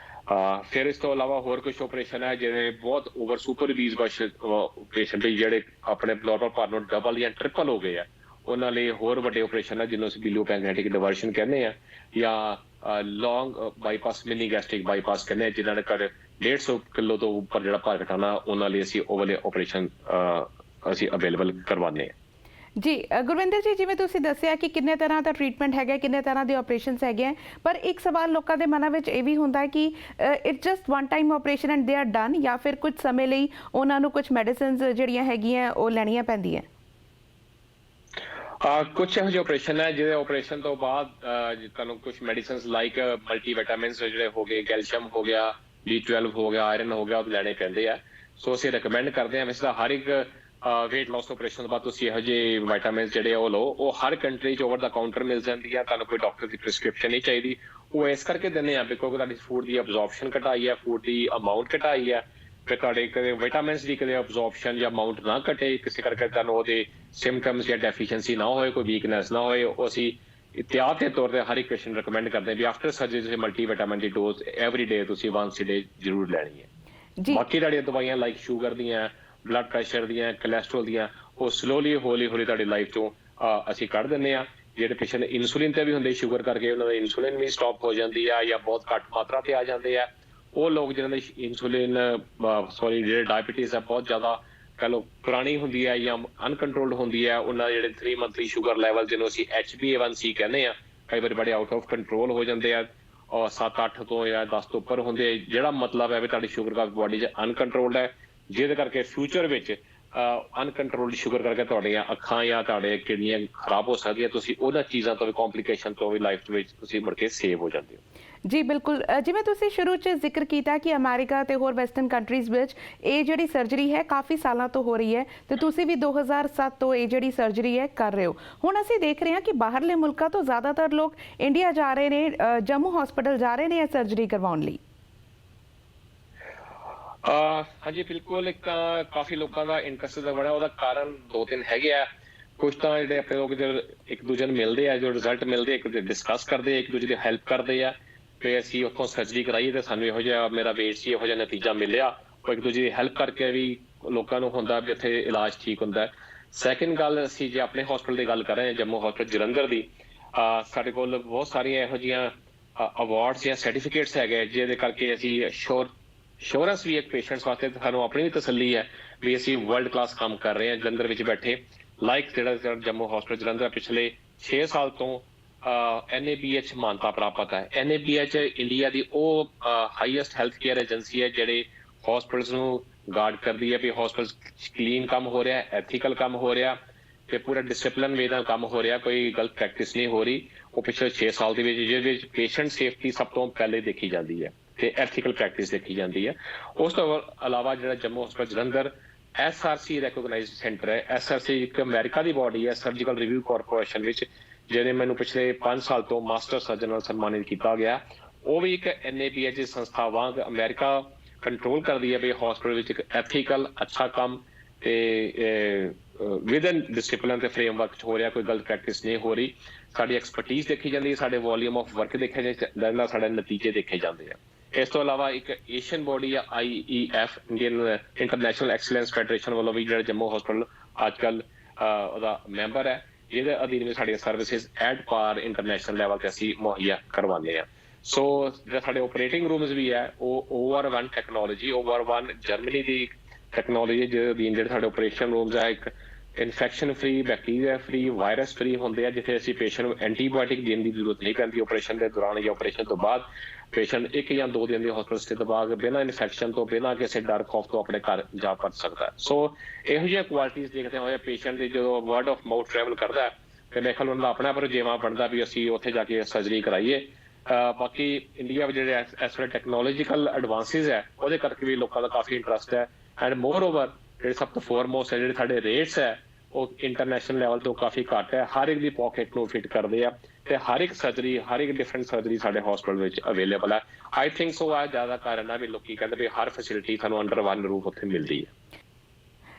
ਫਿਰ ਇਸ ਤੋਂ ਇਲਾਵਾ ਹੋਰ ਕੁਝ ਆਪਰੇਸ਼ਨ ਹੈ ਜਿਹੜੇ ਬਹੁਤ ਓਵਰ ਸੁਪਰ ਵੀਜ਼ ਪੇਸ਼ੈਂਟ ਲਈ ਜਿਹੜੇ ਆਪਣੇ ਨਾਰਮਲ ਭਾਰ ਨੂੰ ਡਬਲ ਜਾਂ ਟ੍ਰਿਪਲ ਹੋ ਗਏ ਆ, ਉਹਨਾਂ ਲਈ ਹੋਰ ਵੱਡੇ ਆਪਰੇਸ਼ਨ ਹੈ ਜਿਹਨੂੰ ਅਸੀਂ ਬਿਲੀਓ ਪੈਨਕ੍ਰੀਆਟਿਕ ਡਿਵਰਸ਼ਨ ਕਹਿੰਦੇ ਆ, ਜਾਂ ਲੌਂਗ ਬਾਈਪਾਸ ਮਿਨੀ ਗੈਸਟ੍ਰਿਕ ਬਾਈਪਾਸ ਕਹਿੰਦੇ ਆ, ਜਿਨ੍ਹਾਂ ਨੇ ਕਰ 150 ਕਿਲੋ ਤੋਂ ਉੱਪਰ ਜਿਹੜਾ ਭਾਰ ਘਟਾਉਣਾ, ਉਹਨਾਂ ਲਈ ਅਸੀਂ ਉਹ ਵਾਲੇ ਆਪਰੇਸ਼ਨ ਅਸੀਂ ਅਵੇਲੇਬਲ ਕਰਵਾਉਂਦੇ ਹਾਂ। ਜੀ ਗੁਰਵਿੰਦਰ ਜੀ, ਜਿਵੇਂ ਤੁਸੀਂ ਦੱਸਿਆ ਕਿ ਕਿੰਨੇ ਤਰ੍ਹਾਂ ਦਾ ਟ੍ਰੀਟਮੈਂਟ ਹੈਗਾ, ਕਿੰਨੇ ਤਰ੍ਹਾਂ ਦੇ ਆਪਰੇਸ਼ਨਸ ਹੈਗੇ ਹੈ, ਪਰ ਇੱਕ ਸਵਾਲ ਲੋਕਾਂ ਦੇ ਮਨਾਂ ਵਿੱਚ ਇਹ ਵੀ ਹੁੰਦਾ ਹੈ ਕਿ it's just one time operation and they are done, ਜਾਂ ਫਿਰ ਕੁਝ ਸਮੇਂ ਲਈ ਉਹਨਾਂ ਨੂੰ ਕੁਝ ਮੈਡੀਸਿਨਸ ਜਿਹੜੀਆਂ ਹੈਗੀਆਂ ਉਹ ਲੈਣੀਆਂ ਪੈਂਦੀਆਂ? ਕੁਝ ਇਹੋ ਜਿਹੇ ਆਪਰੇਸ਼ਨ ਹੈ ਜਿਹਦੇ ਆਪਰੇਸ਼ਨ ਤੋਂ ਬਾਅਦ ਤੁਹਾਨੂੰ ਕੁਝ ਮੈਡੀਸਿਨਸ ਲਾਈਕ ਮਲਟੀਵਿਟਾਮਿਨਸ ਜਿਹੜੇ ਹੋ ਗਏ, ਕੈਲਸ਼ੀਅਮ ਹੋ ਗਿਆ, B12 ਹੋ ਗਿਆ, ਆਇਰਨ ਹੋ ਗਿਆ, ਉਹ ਲੈਣੇ ਪੈਂਦੇ ਆ। ਸੋ ਅਸੀਂ ਰეკਮੈਂਡ ਕਰਦੇ ਹਾਂ। ਵੈਸੇ ਤਾਂ ਹਰ ਇੱਕ weight loss ਆਪਰੇਸ਼ਨ ਤੋਂ ਬਾਅਦ ਤੁਸੀਂ ਇਹੋ ਜਿਹੇ ਵਿਟਾਮਿਨਸ ਜਿਹੜੇ ਉਹ ਲਓ, ਉਹ ਹਰ ਕੰਟਰੀ 'ਚ ਓਵਰ ਦਾ ਕਾਊਂਟਰ ਮਿਲ ਜਾਂਦੀ ਆ, ਤੁਹਾਨੂੰ ਕੋਈ ਡਾਕਟਰ ਦੀ ਪ੍ਰਿਸਕ੍ਰਿਪਸ਼ਨ ਨਹੀਂ ਚਾਹੀਦੀ। ਉਹ ਇਸ ਕਰਕੇ ਦਿੰਦੇ ਆ ਬਿਕੋਜ਼ ਤੁਹਾਡੀ ਫੂਡ ਦੀ ਅਬਜ਼ੌਰਪਸ਼ਨ ਘਟਾਈ ਹੈ, ਫੂਡ ਦੀ ਅਮਾਊਂਟ ਘਟਾਈ ਹੈ, ਫਿਰ ਤੁਹਾਡੇ ਕਦੇ ਵਿਟਾਮਿਨਸ ਦੀ ਕਦੇ ਅਬਜ਼ੌਰਪਸ਼ਨ ਜਾਂ ਅਮਾਊਂਟ ਨਾ ਘਟੇ, ਕਿਸੇ ਕਰਕੇ ਤੁਹਾਨੂੰ ਉਹਦੇ ਸਿੰਪਟਮਸ ਜਾਂ ਡੈਫੀਸ਼ੀਐਂਸੀ ਨਾ ਹੋਏ, ਕੋਈ ਵੀਕਨੈਸ ਨਾ ਹੋਏ। ਉਹ ਅਸੀਂ ਇhtiyat ਦੇ ਤੌਰ ਤੇ ਹਰ ਇੱਕ ਪੇਸ਼ੈਂਟ ਰეკਮੈਂਡ ਕਰਦੇ ਹਾਂ ਵੀ ਆਫਟਰ ਸਰਜਰੀ ਤੁਸੀਂ ਮਲਟੀਵਿਟਾਮਿਨ ਦੀ ਡੋਜ਼ ਐਵਰੀ ਡੇ ਤੁਸੀਂ ਵਾਂਸ ਡੇ ਜ਼ਰੂਰ ਲੈਣੀ ਹੈ। ਬਾਕੀ ਤੁਹਾਡੀਆਂ ਦਵਾਈਆਂ ਲਾਈਕ ਸ਼ੂਗਰ ਦੀਆਂ, ਬਲੱਡ ਪ੍ਰੈਸ਼ਰ ਦੀਆਂ, ਕੋਲੈਸਟਰੋਲ ਦੀਆਂ, ਉਹ ਸਲੋਲੀ ਹੌਲੀ ਤੁਹਾਡੀ ਲਾਈਫ ਤੋਂ ਅਸੀਂ ਕੱਢ ਦਿੰਦੇ ਆ। ਜਿਹੜੇ ਪੇਸ਼ੈਂਟ ਇਨਸੂਲਿਨ ਤੇ ਵੀ ਹੁੰਦੇ ਸ਼ੂਗਰ ਕਰਕੇ, ਉਹਨਾਂ ਦਾ ਇਨਸੂਲਿਨ ਵੀ ਸਟਾਪ ਹੋ ਜਾਂਦੀ ਆ ਜਾਂ ਬਹੁਤ ਘੱਟ ਮਾਤਰਾ ਤੇ ਆ ਜਾਂਦੇ ਆ। ਉਹ ਲੋਕ ਜਿਹਨਾਂ ਦੇ ਇਨਸੂਲਿਨ ਜਿਹੜੇ ਡਾਇਬੀਟੀਜ਼ ਆ ਬਹੁਤ ਜ਼ਿਆਦਾ ਕਹ ਲਓ ਪੁਰਾਣੀ ਹੁੰਦੀ ਹੈ ਜਾਂ ਅਨਕੰਟਰੋਲਡ ਹੁੰਦੀ ਹੈ, ਉਹਨਾਂ ਜਿਹੜੇ 3 ਮੰਥਲੀ ਸ਼ੂਗਰ ਲੈਵਲ ਜਿਹਨੂੰ ਅਸੀਂ HbA1c ਕਹਿੰਦੇ ਆ, ਕਈ ਵਾਰ ਬੜੇ ਆਊਟ ਆਫ ਕੰਟਰੋਲ ਹੋ ਜਾਂਦੇ ਆ ਔਰ 7-8 ਤੋਂ ਜਾਂ 10 ਤੋਂ ਉੱਪਰ ਹੁੰਦੇ ਆ, ਜਿਹੜਾ ਮਤਲਬ ਹੈ ਵੀ ਤੁਹਾਡੀ ਸ਼ੂਗਰ ਕਾਫੀ ਬੋਡੀ 'ਚ ਅਨਕੰਟਰੋਲਡ ਹੈ, ਜਿਹਦੇ ਕਰਕੇ ਫਿਊਚਰ ਵਿੱਚ ਅਨਕੰਟਰੋਲਡ ਸ਼ੂਗਰ ਕਰਕੇ ਤੁਹਾਡੀਆਂ ਅੱਖਾਂ ਜਾਂ ਤੁਹਾਡੇ ਕਿਡਨੀਆਂ ਖਰਾਬ ਹੋ ਸਕਦੀਆਂ। ਤੁਸੀਂ ਉਹਨਾਂ ਚੀਜ਼ਾਂ ਤੋਂ ਵੀ ਕੰਪਲਿਕੇਸ਼ਨ ਤੋਂ ਵੀ ਲਾਈਫ ਵਿੱਚ ਤੁਸੀਂ ਮੁੜ ਕੇ ਸੇਵ ਹੋ ਜਾਂਦੇ ਹੋ। ਜੀ ਬਿਲਕੁਲ, ਜਿਵੇਂ ਤੁਸੀਂ ਸ਼ੁਰੂ 'ਚ ਜ਼ਿਕਰ ਕੀਤਾ ਕਿ ਅਮਰੀਕਾ ਤੇ ਹੋਰ ਵੈਸਟਰਨ ਕੰਟਰੀਜ਼ ਵਿੱਚ ਇਹ ਜਿਹੜੀ ਸਰਜਰੀ ਹੈ ਕਾਫੀ ਸਾਲਾਂ ਤੋਂ ਹੋ ਰਹੀ ਹੈ ਤੇ ਤੁਸੀਂ ਵੀ 2007 ਤੋਂ ਇਹ ਜਿਹੜੀ ਸਰਜਰੀ ਹੈ ਕਰ ਰਹੇ ਹੋ। ਹੁਣ ਅਸੀਂ ਦੇਖ ਰਹੇ ਹਾਂ ਕਿ ਬਾਹਰਲੇ ਮੁਲਕਾਂ ਤੋਂ ਜ਼ਿਆਦਾਤਰ ਲੋਕ ਇੰਡੀਆ ਜਾ ਰਹੇ ਨੇ, ਜੰਮੂ ਹਸਪੀਟਲ ਜਾ ਰਹੇ ਨੇ ਇਹ ਸਰਜਰੀ ਕਰਵਾਉਣ ਲਈ। ਹਾਂਜੀ ਬਿਲਕੁਲ, ਇੱਕ ਤਾਂ ਕਾਫੀ ਲੋਕਾਂ ਦਾ ਇੰਟਰਸਟ ਦਾ ਬੜਾ, ਉਹਦਾ ਕਾਰਨ 2-3 ਹੈਗੇ ਆ। ਕੁਝ ਤਾਂ ਜਿਹੜੇ ਆਪਣੇ ਲੋਕ ਇੱਕ ਦੂਜੇ ਨੂੰ ਮਿਲਦੇ ਆ, ਜੋ ਰਿਜ਼ਲਟ ਮਿਲਦੇ ਇੱਕ ਦੂਜੇ ਡਿਸਕਸ ਕਰਦੇ ਆ, ਇੱਕ ਦੂਜੇ ਦੀ ਹੈਲਪ ਕਰਦੇ ਆ। ਤੇ ਅਸੀਂ ਉੱਥੋਂ ਸਰਜਰੀ ਕਰਾਈ ਤੇ ਸਾਨੂੰ ਇਹੋ ਜਿਹਾ ਮੇਰਾ weight ਸੀ, ਇਹੋ ਜਿਹਾ ਨਤੀਜਾ ਮਿਲਿਆ, ਉਹ ਇੱਕ ਦੂਜੇ ਦੀ ਹੈਲਪ ਕਰਕੇ ਵੀ ਲੋਕਾਂ ਨੂੰ ਹੁੰਦਾ ਵੀ ਇੱਥੇ ਇਲਾਜ ਠੀਕ ਹੁੰਦਾ। ਸੈਕਿੰਡ ਗੱਲ, ਅਸੀਂ ਜੇ ਆਪਣੇ ਹਸਪੀਟਲ ਦੀ ਗੱਲ ਕਰ ਰਹੇ ਹਾਂ, ਜੰਮੂ ਹਸਪੀਟਲ ਜਲੰਧਰ ਦੀ, ਸਾਡੇ ਕੋਲ ਬਹੁਤ ਸਾਰੀਆਂ ਇਹੋ ਜਿਹੀਆਂ ਅਵਾਰਡਸ ਜਾਂ ਸਰਟੀਫਿਕੇਟਸ ਹੈਗੇ ਜਿਹਦੇ ਕਰਕੇ ਅਸੀਂ ਸ਼ੋਰੈਂਸ ਵੀ ਇੱਕ ਪੇਸ਼ੈਂਟਸ ਵਾਸਤੇ ਸਾਨੂੰ ਆਪਣੀ ਵੀ ਤਸੱਲੀ ਹੈ ਵੀ ਅਸੀਂ ਵਰਲਡ ਕਲਾਸ ਕੰਮ ਕਰ ਰਹੇ ਹਾਂ ਜਲੰਧਰ ਵਿੱਚ ਬੈਠੇ। ਲਾਈਕ ਜਿਹੜਾ ਜੰਮੂ ਹਸਪੀਟਲ ਜਲੰਧਰ ਪਿਛਲੇ 6 ਸਾਲ ਤੋਂ NABH ਮਾਨਤਾ ਪ੍ਰਾਪਤ ਹੈ। NABH ਇੰਡੀਆ ਦੀ ਉਹ ਹਾਈਐਸਟ ਹੈਲਥ ਕੇਅਰ ਏਜੰਸੀ ਹੈ ਜਿਹੜੇ ਹਸਪੀਟਲਸ ਨੂੰ ਗਾਰਡ ਕਰਦੀ ਹੈ ਵੀ ਹਸਪੀਟਲ ਕਲੀਨ ਕੰਮ ਹੋ ਰਿਹਾ, ਐਥੀਕਲ ਕੰਮ ਹੋ ਰਿਹਾ ਤੇ ਪੂਰਾ ਡਿਸਪਲਿਨ ਵੇ ਨਾਲ ਕੰਮ ਹੋ ਰਿਹਾ, ਕੋਈ ਗਲਤ ਪ੍ਰੈਕਟਿਸ ਨਹੀਂ ਹੋ ਰਹੀ। ਉਹ ਪਿਛਲੇ 6 ਸਾਲ ਦੇ ਵਿੱਚ ਜਿਹਦੇ ਵਿੱਚ ਪੇਸ਼ੈਂਟ ਸੇਫਟੀ ਸਭ ਤੋਂ ਪਹਿਲੇ ਦੇਖੀ ਜਾਂਦੀ ਹੈ ਤੇ ਐਥੀਕਲ ਪ੍ਰੈਕਟਿਸ ਦੇਖੀ ਜਾਂਦੀ ਹੈ। ਉਸ ਤੋਂ ਇਲਾਵਾ ਜਿਹੜਾ ਜੰਮੂ ਹਸਪਤਾਲ ਜਲੰਧਰ SRC ਰੈਕੋਗਨਾਈਜ਼ਡ ਸੈਂਟਰ ਹੈ। SRC ਇੱਕ ਅਮਰੀਕਾ ਦੀ ਬਾਡੀ ਹੈ, ਸਰਜੀਕਲ ਰਿਵਿਊ ਕਾਰਪੋਰੇਸ਼ਨ ਵਿੱਚ, ਜਿਹਨੇ ਮੈਨੂੰ ਪਿਛਲੇ 5 ਸਾਲ ਤੋਂ ਮਾਸਟਰ ਸਰਜਨ ਨਾਲ ਸਨਮਾਨਿਤ ਕੀਤਾ ਗਿਆ। ਉਹ ਵੀ ਇੱਕ NABH ਸੰਸਥਾ ਵਾਂਗ ਅਮਰੀਕਾ ਕੰਟਰੋਲ ਕਰਦੀ ਹੈ ਵੀ ਹਸਪੀਟਲ ਵਿੱਚ ਇੱਕ ਐਥੀਕਲ ਅੱਛਾ ਕੰਮ ਤੇ ਵਿਦਨ ਡਿਸਪਲਿਨ ਤੇ ਫਰੇਮਵਰਕ ਚ ਹੋ ਰਿਹਾ, ਕੋਈ ਗਲਤ ਪ੍ਰੈਕਟਿਸ ਨਹੀਂ ਹੋ ਰਹੀ। ਸਾਡੀ ਐਕਸਪਰਟੀਜ਼ ਦੇਖੀ ਜਾਂਦੀ ਹੈ, ਸਾਡੇ ਵੋਲੀਅਮ ਆਫ ਵਰਕ ਦੇਖਿਆ ਜਾਂਦਾ, ਸਾਡੇ ਨਤੀਜੇ ਦੇਖੇ ਜਾਂਦੇ ਆ। ਇਸ ਤੋਂ ਇਲਾਵਾ ਇੱਕ ਏਸ਼ੀਅਨ ਬੋਡੀ ਆ IEF Indian international excellence federation ਵੱਲੋਂ ਵੀ ਜਿਹੜਾ ਜੰਮੂ ਹਸਪੀਟਲ ਅੱਜ ਕੱਲ੍ਹ ਉਹਦਾ ਮੈਂਬਰ ਹੈ, ਜਿਹਦੇ ਅਧੀਨ ਵਿੱਚ ਸਾਡੀਆਂ ਸਰਵਿਸਿਜ਼ ਐਟ ਪਾਰ ਇੰਟਰਨੈਸ਼ਨਲ ਲੈਵਲ ਤੇ ਅਸੀਂ ਮੁਹੱਈਆ ਕਰਵਾਉਂਦੇ ਹਾਂ। ਸੋ ਜਿਹੜਾ ਸਾਡੇ ਆਪਰੇਟਿੰਗ ਰੂਮਸ ਵੀ ਹੈ ਉਹ OR1 ਟੈਕਨੋਲੋਜੀ, OR1 ਜਰਮਨੀ ਦੀ ਟੈਕਨੋਲੋਜੀ ਜਿਹਦੇ ਅਧੀਨ ਜਿਹੜੇ ਸਾਡੇ ਆਪਰੇਸ਼ਨ ਰੂਮਸ ਹੈ ਇੱਕ infection free, bacteria free, virus free ਹੁੰਦੇ ਆ, ਜਿੱਥੇ ਅਸੀਂ ਪੇਸ਼ੈਂਟ ਨੂੰ ਐਂਟੀਬਾਇਓਟਿਕ ਦੇਣ ਦੀ ਜ਼ਰੂਰਤ ਨਹੀਂ ਪੈਂਦੀ ਆਪਰੇਸ਼ਨ ਦੇ ਦੌਰਾਨ ਜਾਂ ਆਪਰੇਸ਼ਨ ਤੋਂ ਬਾਅਦ। ਪੇਸ਼ੈਂਟ 1 ਜਾਂ 2 ਦਿਨ ਦੀ ਹਸਪਤਾਲ ਸਟੇ ਤੋਂ ਬਾਅਦ ਬਿਨਾਂ ਇਨਫੈਕਸ਼ਨ ਤੋਂ, ਬਿਨਾਂ ਕਿਸੇ ਡਰ ਖੌਫ ਤੋਂ ਆਪਣੇ ਘਰ ਜਾ ਪੜ ਸਕਦਾ। ਸੋ ਇਹੋ ਜਿਹੀਆਂ ਕੁਆਲਿਟੀਜ਼ ਦੇਖਦੇ ਹੋਏ ਪੇਸ਼ੈਂਟ ਦੀ ਜਦੋਂ ਵਰਡ ਆਫ ਮਾਊਥ ਟਰੈਵਲ ਕਰਦਾ ਤੇ ਮੇਰੇ ਖਿਆਲ ਉਹਨਾਂ ਦਾ ਆਪਣਾ ਰੁਝੇਵਾਂ ਬਣਦਾ ਵੀ ਅਸੀਂ ਉੱਥੇ ਜਾ ਕੇ ਸਰਜਰੀ ਕਰਾਈਏ। ਬਾਕੀ ਇੰਡੀਆ ਵਿੱਚ ਜਿਹੜੇ ਇਸ ਵੇਲੇ ਟੈਕਨੋਲੋਜੀਕਲ ਐਡਵਾਂਸਿਸ ਹੈ ਉਹਦੇ ਕਰਕੇ ਵੀ ਲੋਕਾਂ ਦਾ ਕਾਫੀ ਇੰਟਰਸਟ ਹੈ। ਐਂਡ ਮੋਰ ਓਵਰ ਜਿਹੜੇ ਸਭ ਤੋਂ ਫੋਰਮੋਸਟ ਹੈ ਜਿਹੜੇ ਸਾਡੇ ਰੇਟਸ ਹੈ ਉਹ ਇੰਟਰਨੈਸ਼ਨਲ ਲੈਵਲ ਤੋਂ ਕਾਫੀ ਘੱਟ ਹੈ, ਹਰ ਇੱਕ ਦੀ ਪੋਕੇਟ ਨੂੰ ਫਿਟ ਕਰਦੇ ਆ ਤੇ ਹਰ ਇੱਕ ਸਰਜਰੀ, ਹਰ ਇੱਕ ਡਿਫਰੈਂਟ ਸਰਜਰੀ ਸਾਡੇ ਹਸਪੀਟਲ ਵਿੱਚ ਅਵੇਲੇਬਲ ਹੈ। ਆਈ ਥਿੰਕ ਸੋ ਆ ਜ਼ਿਆਦਾ ਕਾਰਨ ਹੈ ਵੀ ਲੋਕੀ ਕਹਿੰਦੇ ਵੀ ਹਰ ਫੈਸਿਲਿਟੀ ਸਾਨੂੰ ਅੰਡਰ ਵਨ ਰੂਫ ਉੱਥੇ ਮਿਲਦੀ ਹੈ।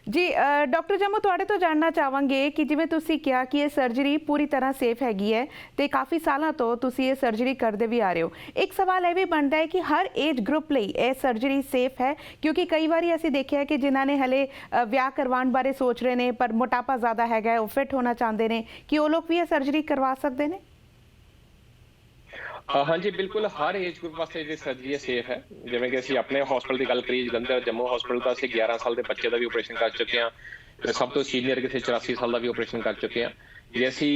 ਜੀ ਡਾਕਟਰ ਜੰਮੂ ਤੁਹਾਡੇ ਤੋਂ ਜਾਣਨਾ ਚਾਹਾਂਗੇ ਕਿ ਜਿਵੇਂ ਤੁਸੀਂ ਕਿਹਾ ਕਿ ਇਹ ਸਰਜਰੀ ਪੂਰੀ ਤਰ੍ਹਾਂ ਸੇਫ ਹੈਗੀ ਹੈ ਤੇ ਕਾਫੀ ਸਾਲਾਂ ਤੋਂ ਤੁਸੀਂ ਇਹ ਸਰਜਰੀ ਕਰਦੇ ਵੀ ਆ ਰਹੇ ਹੋ। ਇੱਕ ਸਵਾਲ ਇਹ ਵੀ ਬਣਦਾ ਹੈ ਕਿ ਹਰ ਏਜ ਗਰੁੱਪ ਲਈ ਇਹ ਸਰਜਰੀ ਸੇਫ ਹੈ, ਕਿਉਂਕਿ ਕਈ ਵਾਰੀ ਅਸੀਂ ਦੇਖਿਆ ਕਿ ਜਿਨ੍ਹਾਂ ਨੇ ਹਲੇ ਵਿਆਹ ਕਰਵਾਉਣ ਬਾਰੇ ਸੋਚ ਰਹੇ ਨੇ ਪਰ ਮੋਟਾਪਾ ਜ਼ਿਆਦਾ ਹੈਗਾ, ਉਹ ਫਿਟ ਹੋਣਾ ਚਾਹੁੰਦੇ ਨੇ, ਕਿ ਉਹ ਲੋਕ ਵੀ ਇਹ ਸਰਜਰੀ ਕਰਵਾ ਸਕਦੇ ਨੇ? ਹਾਂਜੀ ਬਿਲਕੁਲ, ਹਰ ਏਜ ਗਰੁੱਪ ਵਾਸਤੇ ਜਿਹੜੀ ਸਰਜਰੀ ਹੈ ਸੇਫ ਹੈ। ਜਿਵੇਂ ਕਿ ਅਸੀਂ ਆਪਣੇ ਹਸਪੀਟਲ ਦੀ ਗੱਲ ਕਰੀਏ ਜਲੰਧਰ ਜੰਮੂ ਹਸਪੀਟਲ ਦਾ, ਅਸੀਂ 11 ਸਾਲ ਦੇ ਬੱਚੇ ਦਾ ਵੀ ਆਪਰੇਸ਼ਨ ਕਰ ਚੁੱਕੇ ਹਾਂ ਤੇ ਸਭ ਤੋਂ ਸੀਨੀਅਰ ਕਿਸੇ 84 ਸਾਲ ਦਾ ਵੀ ਆਪਰੇਸ਼ਨ ਕਰ ਚੁੱਕੇ ਹਾਂ। ਜੇ ਅਸੀਂ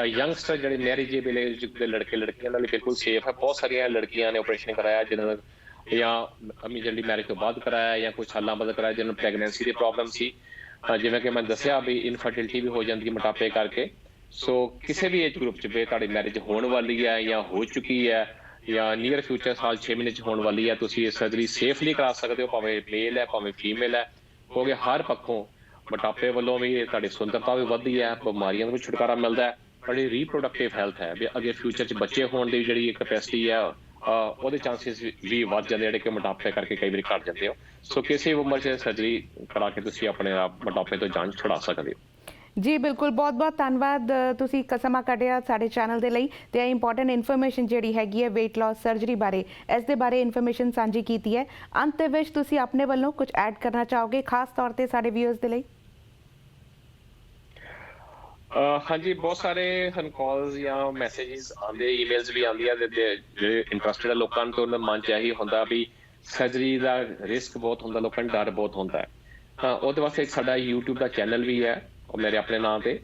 ਯੰਗਸਟਰ ਜਿਹੜੇ ਮੈਰਿਜੇਬਲ ਏਜ ਦੇ ਲੜਕੇ ਲੜਕੀਆਂ ਨਾਲ ਬਿਲਕੁਲ ਸੇਫ ਹੈ। ਬਹੁਤ ਸਾਰੀਆਂ ਲੜਕੀਆਂ ਨੇ ਆਪਰੇਸ਼ਨ ਕਰਾਇਆ ਜਿਹਨਾਂ ਦਾ ਜਾਂ ਇਮੀਡੀਏਟਲੀ ਮੈਰਿਜ ਤੋਂ ਬਾਅਦ ਕਰਾਇਆ ਜਾਂ ਕੁਝ ਸਾਲਾਂ ਬਾਅਦ ਕਰਾਇਆ ਜਿਹਨਾਂ ਨੂੰ ਪ੍ਰੈਗਨੈਂਸੀ ਦੀ ਪ੍ਰੋਬਲਮ ਸੀ। ਜਿਵੇਂ ਕਿ ਮੈਂ ਦੱਸਿਆ ਵੀ ਇਨਫਰਟੀਲਿਟੀ ਵੀ ਹੋ ਜਾਂਦੀ ਹੈ ਮੋਟਾਪੇ ਕਰਕੇ। ਸੋ ਕਿਸੇ ਵੀ ਏਜ ਗਰੁੱਪ 'ਚ ਵੀ ਤੁਹਾਡੀ ਮੈਰਿਜ ਹੋਣ ਵਾਲੀ ਹੈ ਜਾਂ ਹੋ ਚੁੱਕੀ ਹੈ ਜਾਂ ਨੀਅਰ ਫਿਊਚਰ ਸਾਲ 6 ਮਹੀਨੇ 'ਚ ਹੋਣ ਵਾਲੀ ਹੈ, ਤੁਸੀਂ ਇਹ ਸਰਜਰੀ ਸੇਫਲੀ ਕਰਾ ਸਕਦੇ ਹੋ, ਭਾਵੇਂ ਮੇਲ ਹੈ ਭਾਵੇਂ ਫੀਮੇਲ ਹੈ। ਕਿਉਂਕਿ ਹਰ ਪੱਖੋਂ ਮੋਟਾਪੇ ਵੱਲੋਂ ਵੀ ਤੁਹਾਡੀ ਸੁੰਦਰਤਾ ਵੀ ਵੱਧਦੀ ਹੈ, ਬਿਮਾਰੀਆਂ ਤੋਂ ਵੀ ਛੁਟਕਾਰਾ ਮਿਲਦਾ ਹੈ, ਤੁਹਾਡੀ ਰੀਪਰੋਡਕਟਿਵ ਹੈਲਥ ਹੈ ਵੀ ਅੱਗੇ ਫਿਊਚਰ 'ਚ ਬੱਚੇ ਹੋਣ ਦੀ ਜਿਹੜੀ ਕੈਪੈਸਿਟੀ ਹੈ ਉਹਦੇ ਚਾਂਸਿਸ ਵੀ ਵੱਧ ਜਾਂਦੇ ਜਿਹੜੇ ਕਿ ਮੋਟਾਪੇ ਕਰਕੇ ਕਈ ਵਾਰੀ ਘਟ ਜਾਂਦੇ ਹੋ। ਸੋ ਕਿਸੇ ਉਮਰ 'ਚ ਸਰਜਰੀ ਕਰਾ ਕੇ ਤੁਸੀਂ ਆਪਣੇ ਆਪ ਮੋਟਾਪੇ ਤੋਂ ਜਾਨ ਛੁਡਾ ਸਕਦੇ ਹੋ। ਜੀ ਬਿਲਕੁਲ, ਬਹੁਤ ਬਹੁਤ ਧੰਨਵਾਦ ਤੁਸੀਂ ਸਮਾਂ ਕੱਢਿਆ ਸਾਡੇ ਚੈਨਲ ਦੇ ਲਈ ਤੇ ਇਹ ਇੰਪੋਰਟੈਂਟ ਇਨਫੋਰਮੇਸ਼ਨ ਜਿਹੜੀ ਹੈਗੀ ਹੈ weight loss ਸਰਜਰੀ ਬਾਰੇ, ਇਸ ਦੇ ਬਾਰੇ ਇਨਫੋਰਮੇਸ਼ਨ ਸਾਂਝੀ ਕੀਤੀ ਹੈ। ਅੰਤ ਦੇ ਵਿੱਚ ਤੁਸੀਂ ਆਪਣੇ ਵੱਲੋਂ ਕੁਝ ਐਡ ਕਰਨਾ ਚਾਹੋਗੇ ਖਾਸ ਤੌਰ ਤੇ ਸਾਡੇ ਵਿਊਅਰਸ ਦੇ ਲਈ? ਹਾਂਜੀ, ਬਹੁਤ ਸਾਰੇ ਸਾਨੂੰ ਕਾਲਸ ਜਾਂ ਮੈਸੇजेस ਆਉਂਦੇ, ਈਮੇਲਸ ਵੀ ਆਉਂਦੀਆਂ ਜਿਹੜੇ ਇੰਟਰਸਟਿਡ ਲੋਕਾਂ ਨੂੰ, ਉਹਨਾਂ ਮਨ 'ਚ ਇਹੀ ਹੁੰਦਾ ਵੀ ਸਰਜਰੀ ਦਾ ਰਿਸਕ ਬਹੁਤ ਹੁੰਦਾ, ਲੋਕਾਂ ਨੂੰ ਡਰ ਬਹੁਤ ਹੁੰਦਾ ਹੈ। ਉਹਦੇ ਵਾਸਤੇ ਇੱਕ ਸਾਡਾ YouTube ਦਾ ਚੈਨਲ ਵੀ ਹੈ, ਉਹ ਮੇਰੇ ਆਪਣੇ ਨਾਂ ਤੇ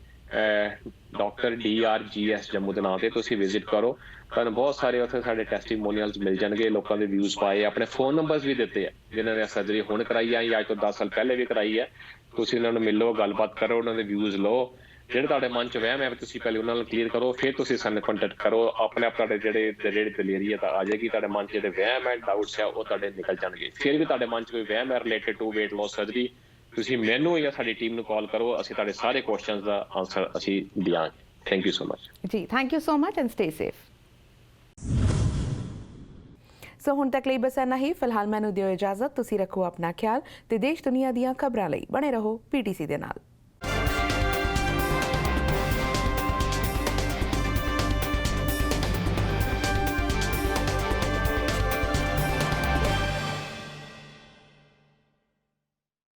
ਡਾਕਟਰ DRGS ਜੰਮੂ ਦੇ ਨਾਂ ਤੇ ਤੁਸੀਂ ਵਿਜ਼ਿਟ ਕਰੋ। ਤੁਹਾਨੂੰ ਬਹੁਤ ਸਾਰੇ ਉੱਥੇ ਸਾਡੇ ਟੈਸਟੀਮੋਨੀਅਲਸ ਮਿਲ ਜਾਣਗੇ, ਲੋਕਾਂ ਦੇ ਵਿਊਜ਼ ਪਾਏ, ਆਪਣੇ ਫੋਨ ਨੰਬਰਸ ਵੀ ਦਿੱਤੇ ਆ ਜਿਨ੍ਹਾਂ ਨੇ ਸਰਜਰੀ ਹੁਣ ਕਰਾਈ ਹੈ ਜਾਂ ਅੱਜ ਤੋਂ 10 ਸਾਲ ਪਹਿਲੇ ਵੀ ਕਰਾਈ ਹੈ। ਤੁਸੀਂ ਉਹਨਾਂ ਨੂੰ ਮਿਲੋ, ਗੱਲਬਾਤ ਕਰੋ, ਉਹਨਾਂ ਦੇ ਵਿਊਜ਼ ਲਓ। ਜਿਹੜੇ ਤੁਹਾਡੇ ਮਨ 'ਚ ਵਹਿਮ ਹੈ ਤੁਸੀਂ ਪਹਿਲੇ ਉਹਨਾਂ ਨੂੰ ਕਲੀਅਰ ਕਰੋ, ਫਿਰ ਤੁਸੀਂ ਸਾਨੂੰ ਕੰਟੈਕਟ ਕਰੋ। ਆਪਣੇ ਆਪ ਤੁਹਾਡੇ ਜਿਹੜੇ ਦਲੇਰੀ ਤਾਂ ਆ ਜਾਏਗੀ, ਤੁਹਾਡੇ ਮਨ 'ਚ ਜਿਹੜੇ ਵਹਿਮ ਹੈ, ਡਾਊਟਸ ਹੈ, ਉਹ ਤੁਹਾਡੇ ਨਿਕਲ ਜਾਣਗੇ। ਫਿਰ ਵੀ ਤੁਹਾਡੇ ਮਨ 'ਚ ਕੋਈ ਵਹਿਮ ਹੈ related to weight loss surgery, ਤੁਸੀਂ ਮੈਨੂੰ ਜਾਂ ਸਾਡੀ ਟੀਮ ਨੂੰ ਕਾਲ ਕਰੋ, ਅਸੀਂ ਤੁਹਾਡੇ ਸਾਰੇ ਕੁਐਸਚਨਸ ਦਾ ਆਨਸਰ ਅਸੀਂ ਦਿਆਂਗੇ। ਥੈਂਕ ਯੂ ਸੋ ਮਚ ਜੀ, thank you so much and stay safe. So ਹੁਣ ਤੱਕ ਲਈ ਬਸ ਇੰਨਾ ਹੀ। ਫਿਲਹਾਲ ਮੈਨੂੰ ਦਿਓ ਇਜਾਜ਼ਤ, ਤੁਸੀਂ ਰੱਖੋ ਆਪਣਾ ਖਿਆਲ ਤੇ ਦੇਸ਼ ਦੁਨੀਆ ਦੀਆਂ ਖਬਰਾਂ ਲਈ ਬਣੇ ਰਹੋ PTC ਦੇ ਨਾਲ।